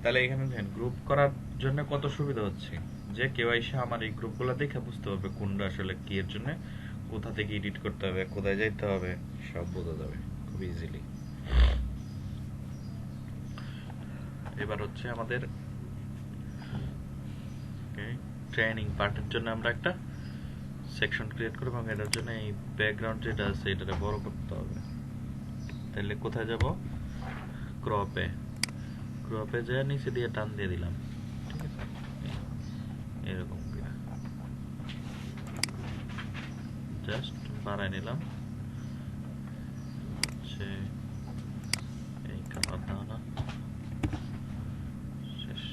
তাহলে এখানে দেখেন গ্রুপ করার জন্য কত সুবিধা হচ্ছে, যে কেউ এসে আমার এই গ্রুপগুলো দেখে বুঝতে পারবে কোনটা আসলে কি এর জন্য, কোথা থেকে এডিট করতে হবে, কোথায় যাইতে হবে, সব বোঝা যাবে খুব ইজিলি। এবার হচ্ছে আমাদের ট্রেনিং পার্টের জন্য আমরা একটা সেকশন ক্রিয়েট করব, এবং এটার জন্য এই ব্যাকগ্রাউন্ড যেটা আছে এটাকে বড় করতে হবে। তাহলে কোথায় যাব, ক্রপে, ক্রপে যায় নিচে দিয়ে টান দিয়ে দিলাম, ঠিক আছে, এরকম করে জাস্ট বাড়াই নিলাম। হচ্ছে এই কালার দাও না, শেষ।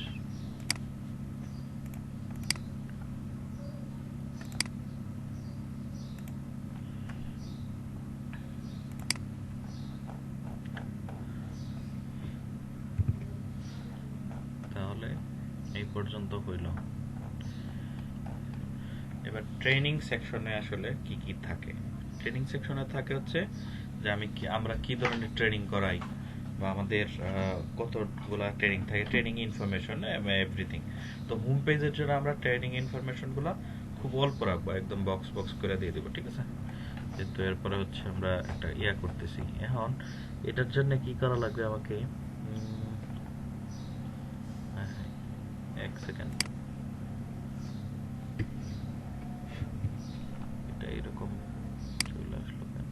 তাহলে এই পর্যন্ত হইল। এবার ট্রেনিং সেকশনে আসলে কি কি থাকে। ট্রেনিং সেকশনে থাকে হচ্ছে যে আমরা কি ধরনের ট্রেনিং করাই, বা আমাদের কতগুলা ট্রেনিং থাকে, ট্রেনিং ইনফরমেশন এভরিথিং। তো হোম পেজের জন্য আমরা ট্রেনিং ইনফরমেশনগুলো খুব অল্প রাখবো, একদম বক্স বক্স করে দিয়ে দেবো, ঠিক আছে। কিন্তু এরপরে হচ্ছে আমরা একটা করতেছি। এখন এটার জন্য কি করা লাগবে আমাকে, এক সেকেন্ড, এটা এরকম চলে আসলো কেন?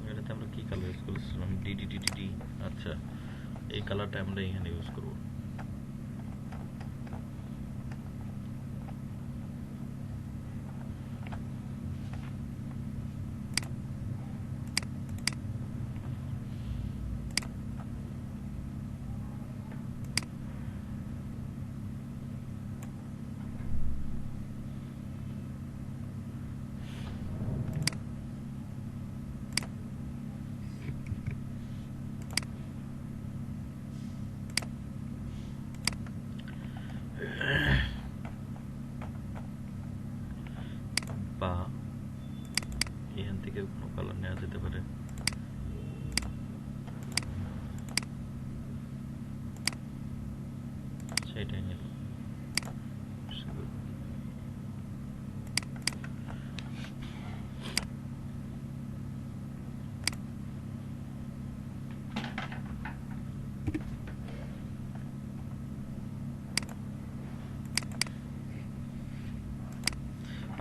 এটাতে আমরা কি কালার ইউজ করেছিলাম, ডিডি। আচ্ছা, এই কালারটা আমরা এখানে ইউজ করবো। এটাই নিলাম।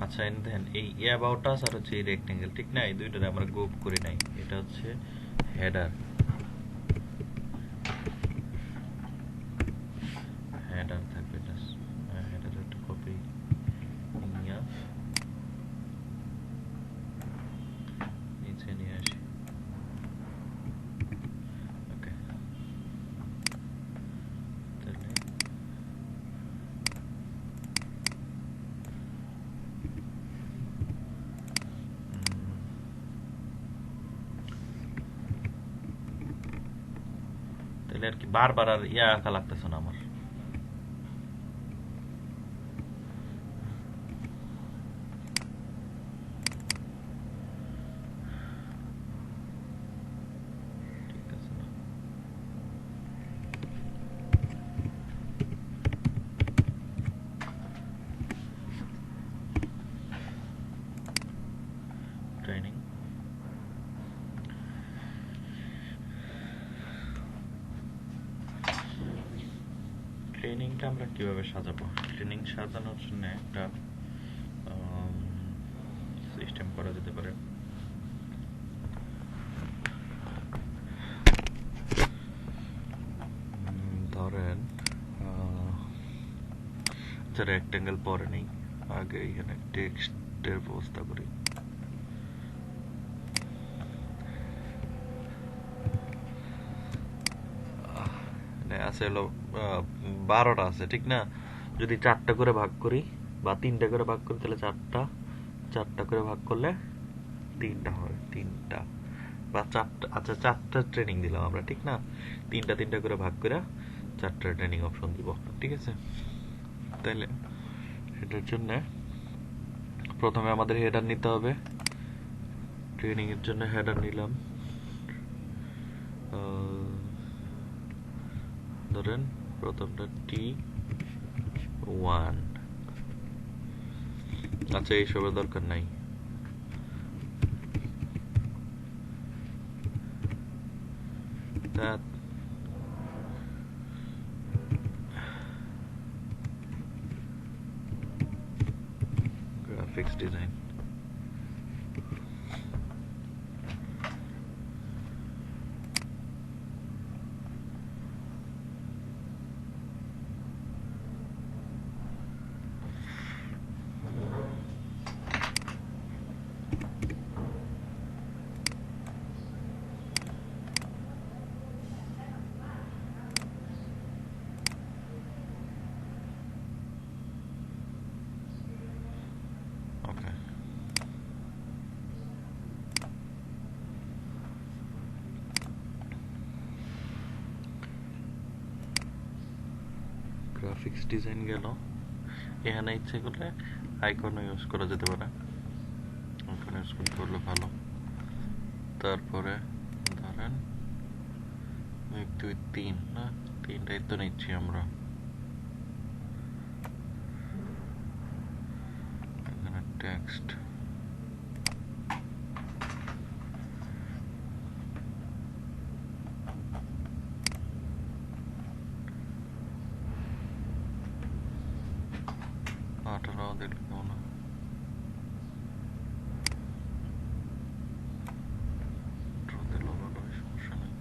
আচ্ছা দেন এই অ্যাবাউট আস আর হচ্ছে এই রেক্টেঙ্গেল, ঠিক না? এই দুইটারে আমরা গ্রুপ করে নাই। এটা হচ্ছে হেডার, হেডার থাকবে। হেডার একটা কপি নিয়ে নিচে নিয়ে আসি। ওকে, তাহলে তাহলে আর কি বারবার আর ইয়া আঁকা লাগতেছে না আমার। ঠিক আছে না? ট্রেনিং ট্রেনিংটা আমরা কিভাবে সাজাবো? ট্রেনিং সাজানোর জন্য একটা সিস্টেম করা যেতে পারে। ধরেন রেক্টেঙ্গেল পরে নেই, আগে এখানে টেক্সটের ব্যবস্থা করি। আছে হলো 12টা আছে, ঠিক না? যদি 4টা করে ভাগ করি বা 3টা করে ভাগ করি তাহলে 4টা করে ভাগ করলে 3টা হয়, 3টা বা 4টা। আচ্ছা 4টা ট্রেনিং দিলাম আমরা, ঠিক না? 3টা করে ভাগ করে 4টা ট্রেনিং অপশন দিব, ঠিক আছে? তাহলে এটার জন্য প্রথমে আমাদের হেডার নিতে হবে। ট্রেনিং এর জন্য হেডার নিলাম, ধরেন প্রথমটা T1। আচ্ছা এইসবের দরকার নাই। গ্রাফিক্স ডিজাইন, ওকে। গ্রাফিক্স ডিজাইন গেল। এখানে ইচ্ছে করলে আইকনও ইউজ করা যেতে পারে, আইকন ইউজ করতে পারলে ভালো। তারপরে ধরেন 1 2 3 না, 3টাই তো নিচ্ছি আমরা। এখানে টেক্সট, আঠারো দিলে কেমন হয়? দিলেও ভালো হয়, সমস্যা নেই।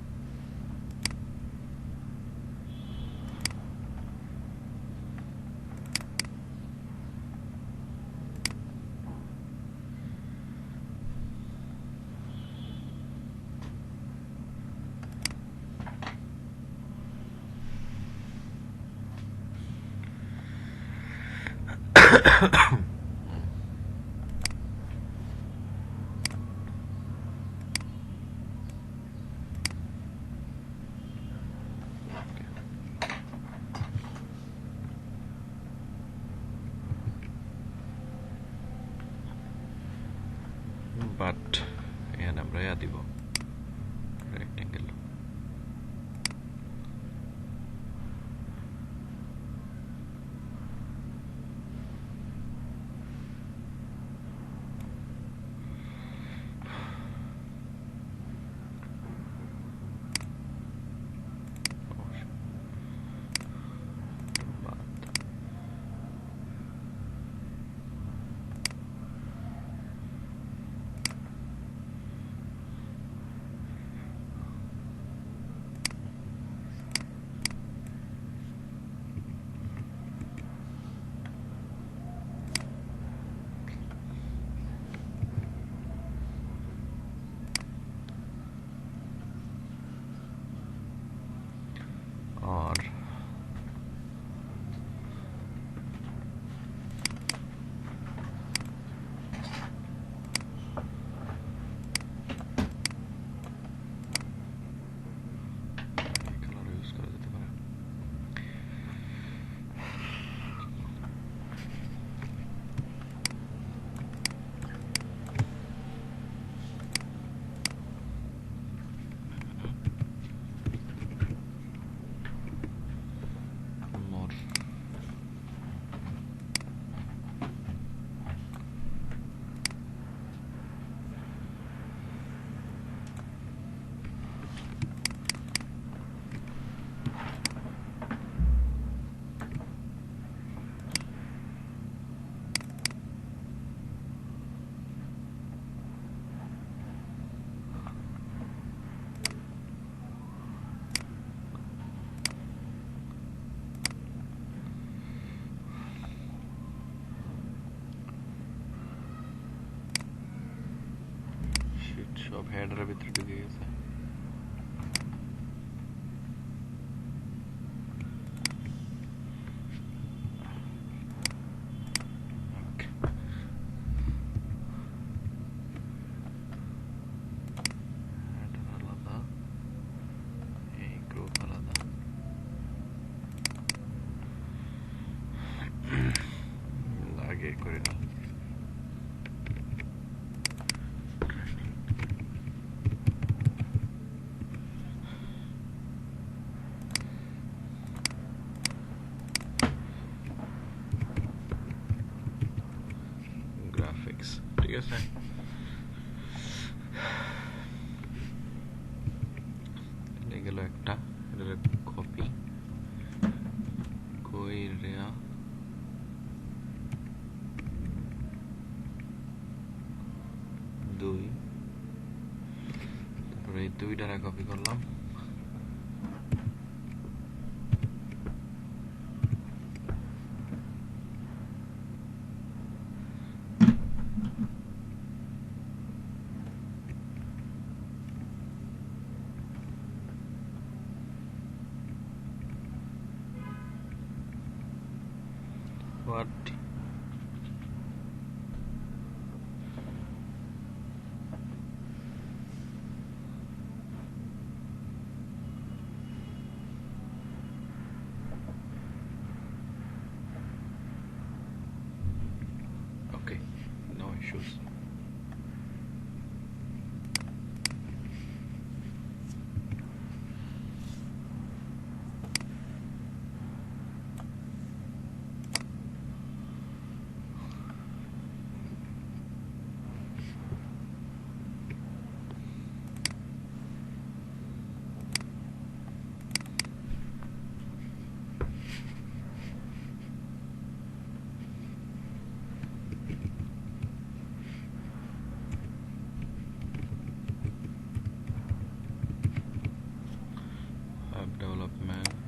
বাট এখানে আমরা ইয়া দিব, রেক্টেঙ্গেল। হেডারের ভিতরে ঢুকে গেছে। আগে করে নিই। গ্রাফিক্স ঠিক আছে। গেল একটা, এটার কপি কইরা দুই, তারপরে এই দুইটারা কপি করলাম। What? Okay, no issues. Web development.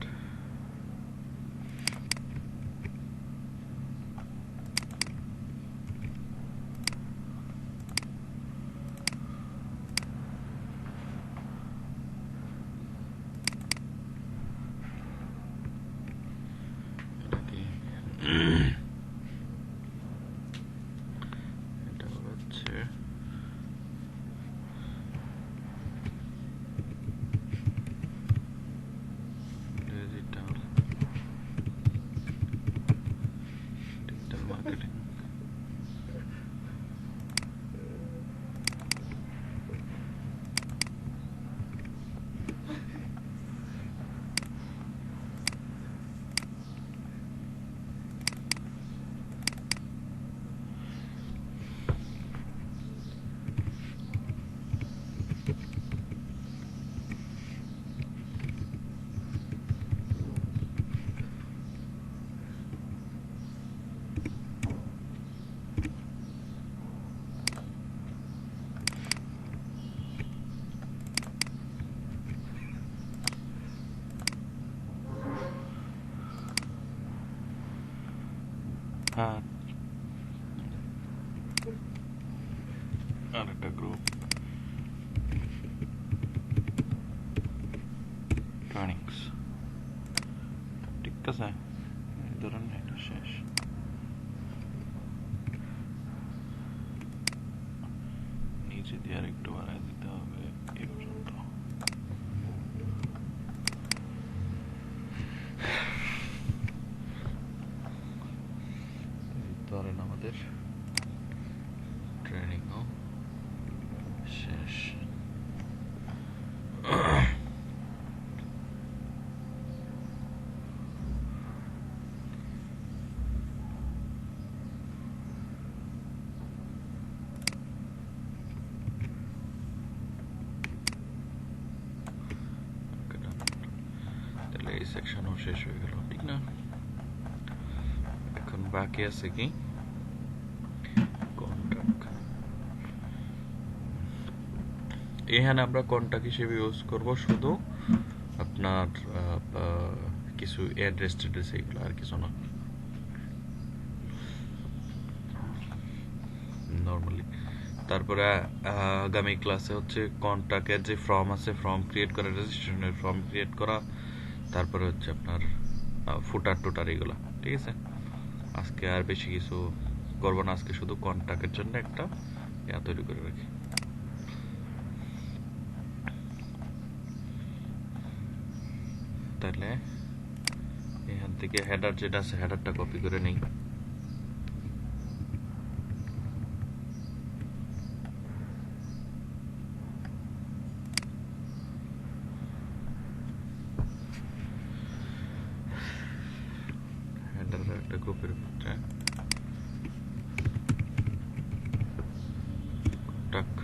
এটা হচ্ছে digital marketing. আর একটা গ্রুপ ট্রেনিংস ঠিক আছে। এই ধরেন এটা শেষ। নিচে দিয়ে আর একটু বাড়ায় দিতে হবে এই পর্যন্ত। ধরেন আমাদের ট্রেনিংও শেষ। তাহলে এই সেকশনও শেষ হয়ে গেল, ঠিক না? এখন বাকি আছে কি কন্ট্যাক্ট। এখানে আমরা কন্ট্যাক্ট হিসেবে ইউজ করব শুধু আপনার কিছু অ্যাড্রেস টেড্রেস এইগুলো, আর কিছু না। নর্মালি তারপরে আগামী ক্লাসে হচ্ছে কন্ট্যাক্টের যে ফর্ম আছে, ফর্ম ক্রিয়েট করা, রেজিস্ট্রেশনের ফর্ম ক্রিয়েট করা, তারপরে হচ্ছে আপনার ফুটার টুটার এগুলো, ঠিক আছে। আজকে আর বেশি কিছু করবো না, আজকে শুধু কন্ট্যাক্টের জন্য একটা তৈরি করে রাখি। তাহলে এখান থেকে হেডার যেটা আছে হেডারটা কপি করে নেই। হেডার একটা গ্রুপের ভিতরে কন্ট্যাক্ট,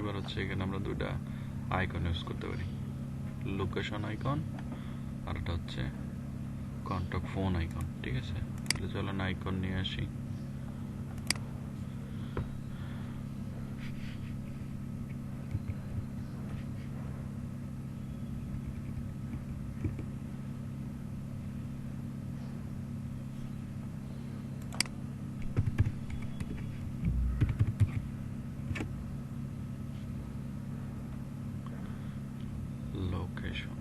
এবার হচ্ছে এখানে আমরা দুইটা আইকন ইউজ করতে পারি, লোকেশন আইকন আর এটা হচ্ছে কন্ট্যাক্ট ফোন আইকন, ঠিক আছে। তাহলে চলেন আইকন নিয়ে আসি। লোকেশন,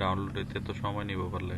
ডাউনলোড হইতে তো সময় নিব পারলে।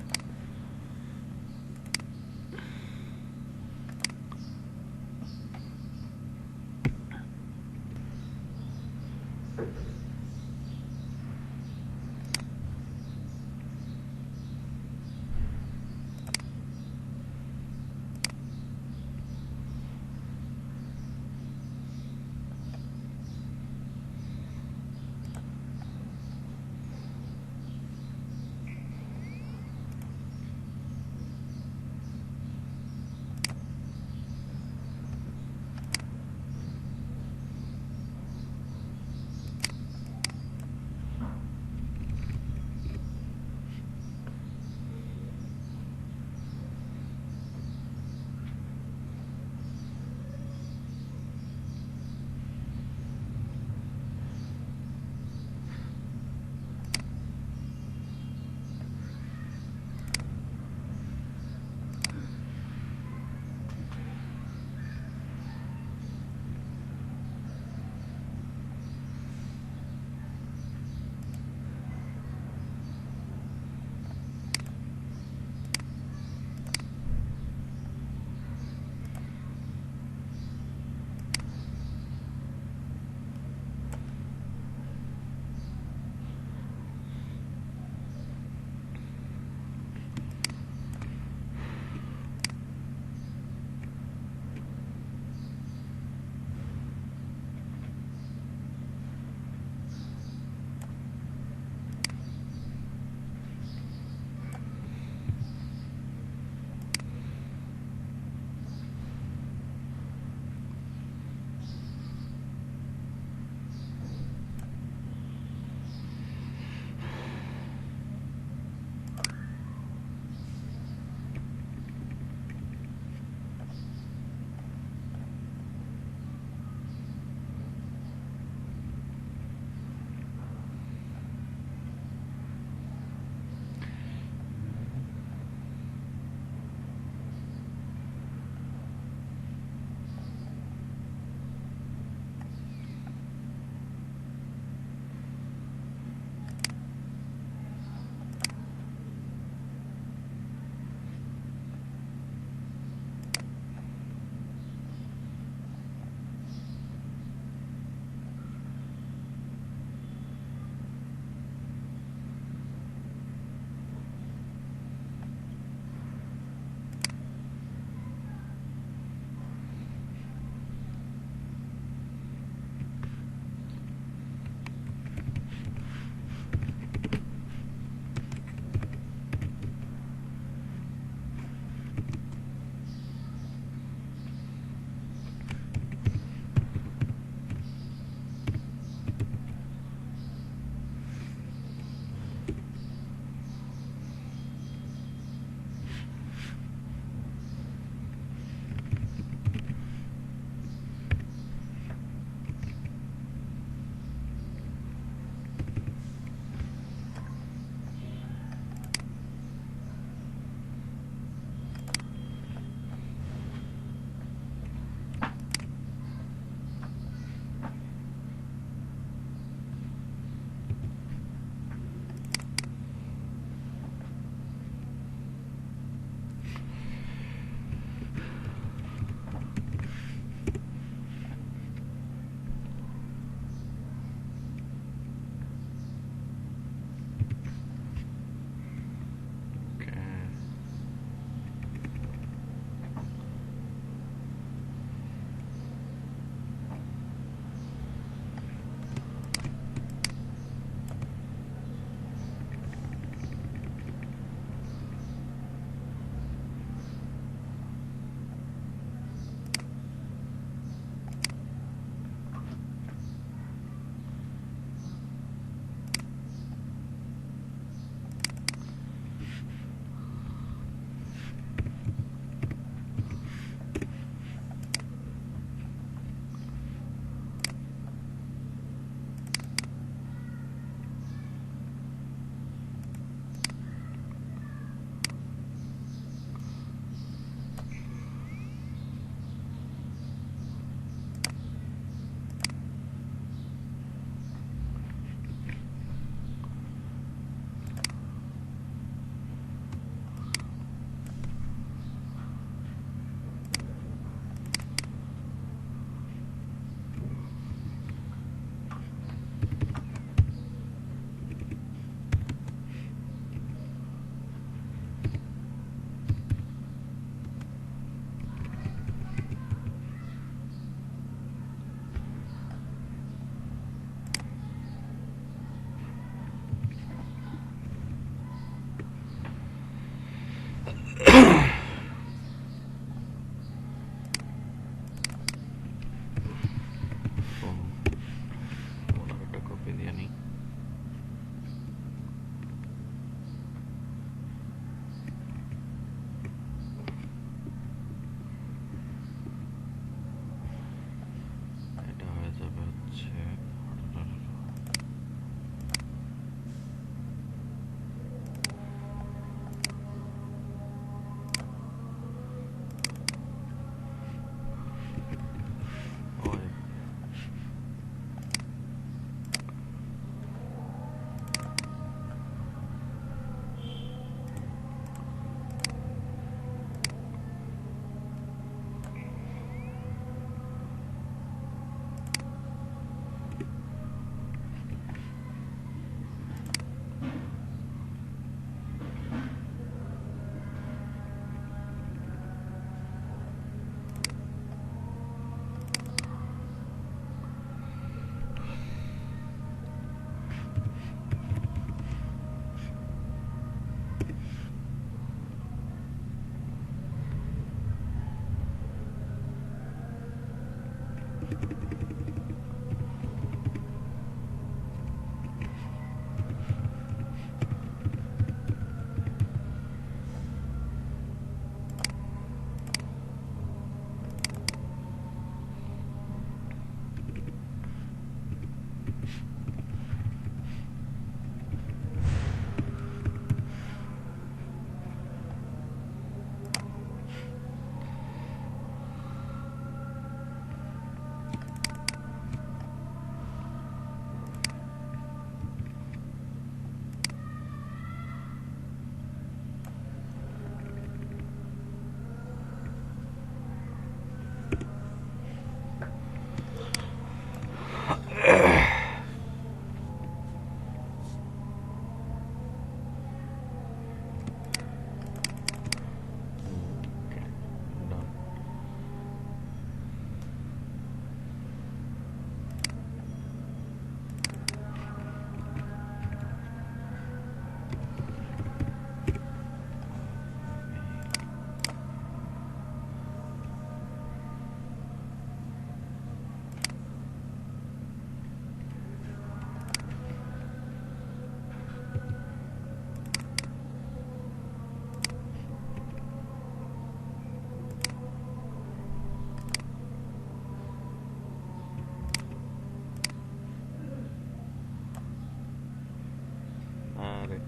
আরে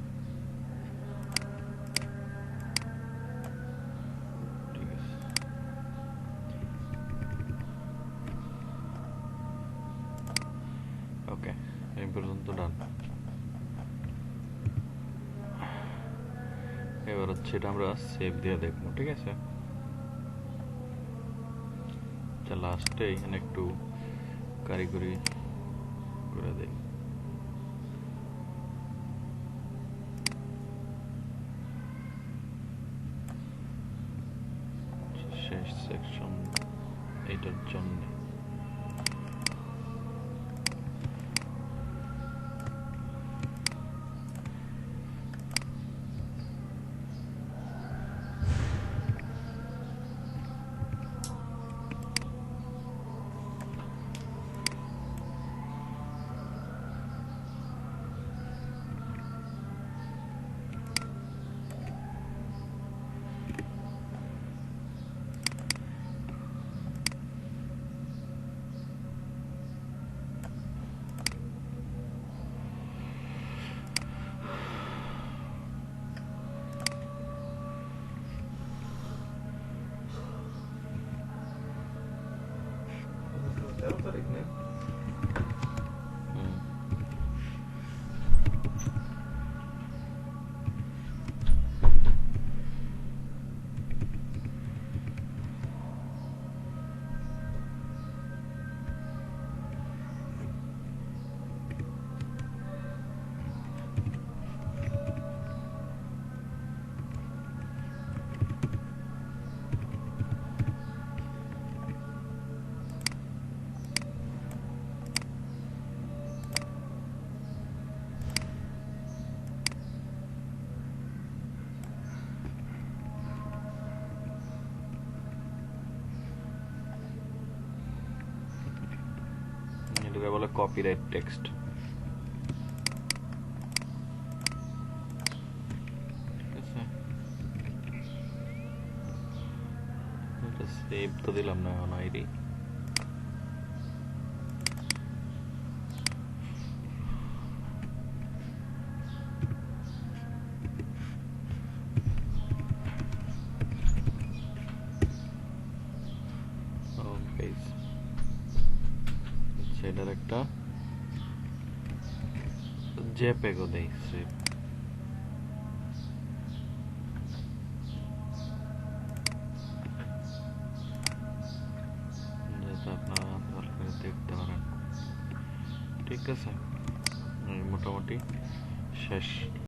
ঠিক আছে, ওকে, এই পর্যন্ত ডান। এবার হচ্ছে এটা আমরা সেভ দিয়ে দেখবো, ঠিক আছে। লাস্টে এখানে একটু কারিগরি করে দেই। শেষ সেকশন এটার জন্য এটাকে বলে কপিরাইট টেক্সট। সেভ তো দিলাম না এখন আইডি। সেটার একটা জেপেগও দেই সেভ। আপনারা ভালো করে দেখতে পারেন, ঠিক আছে। মোটামুটি শেষ।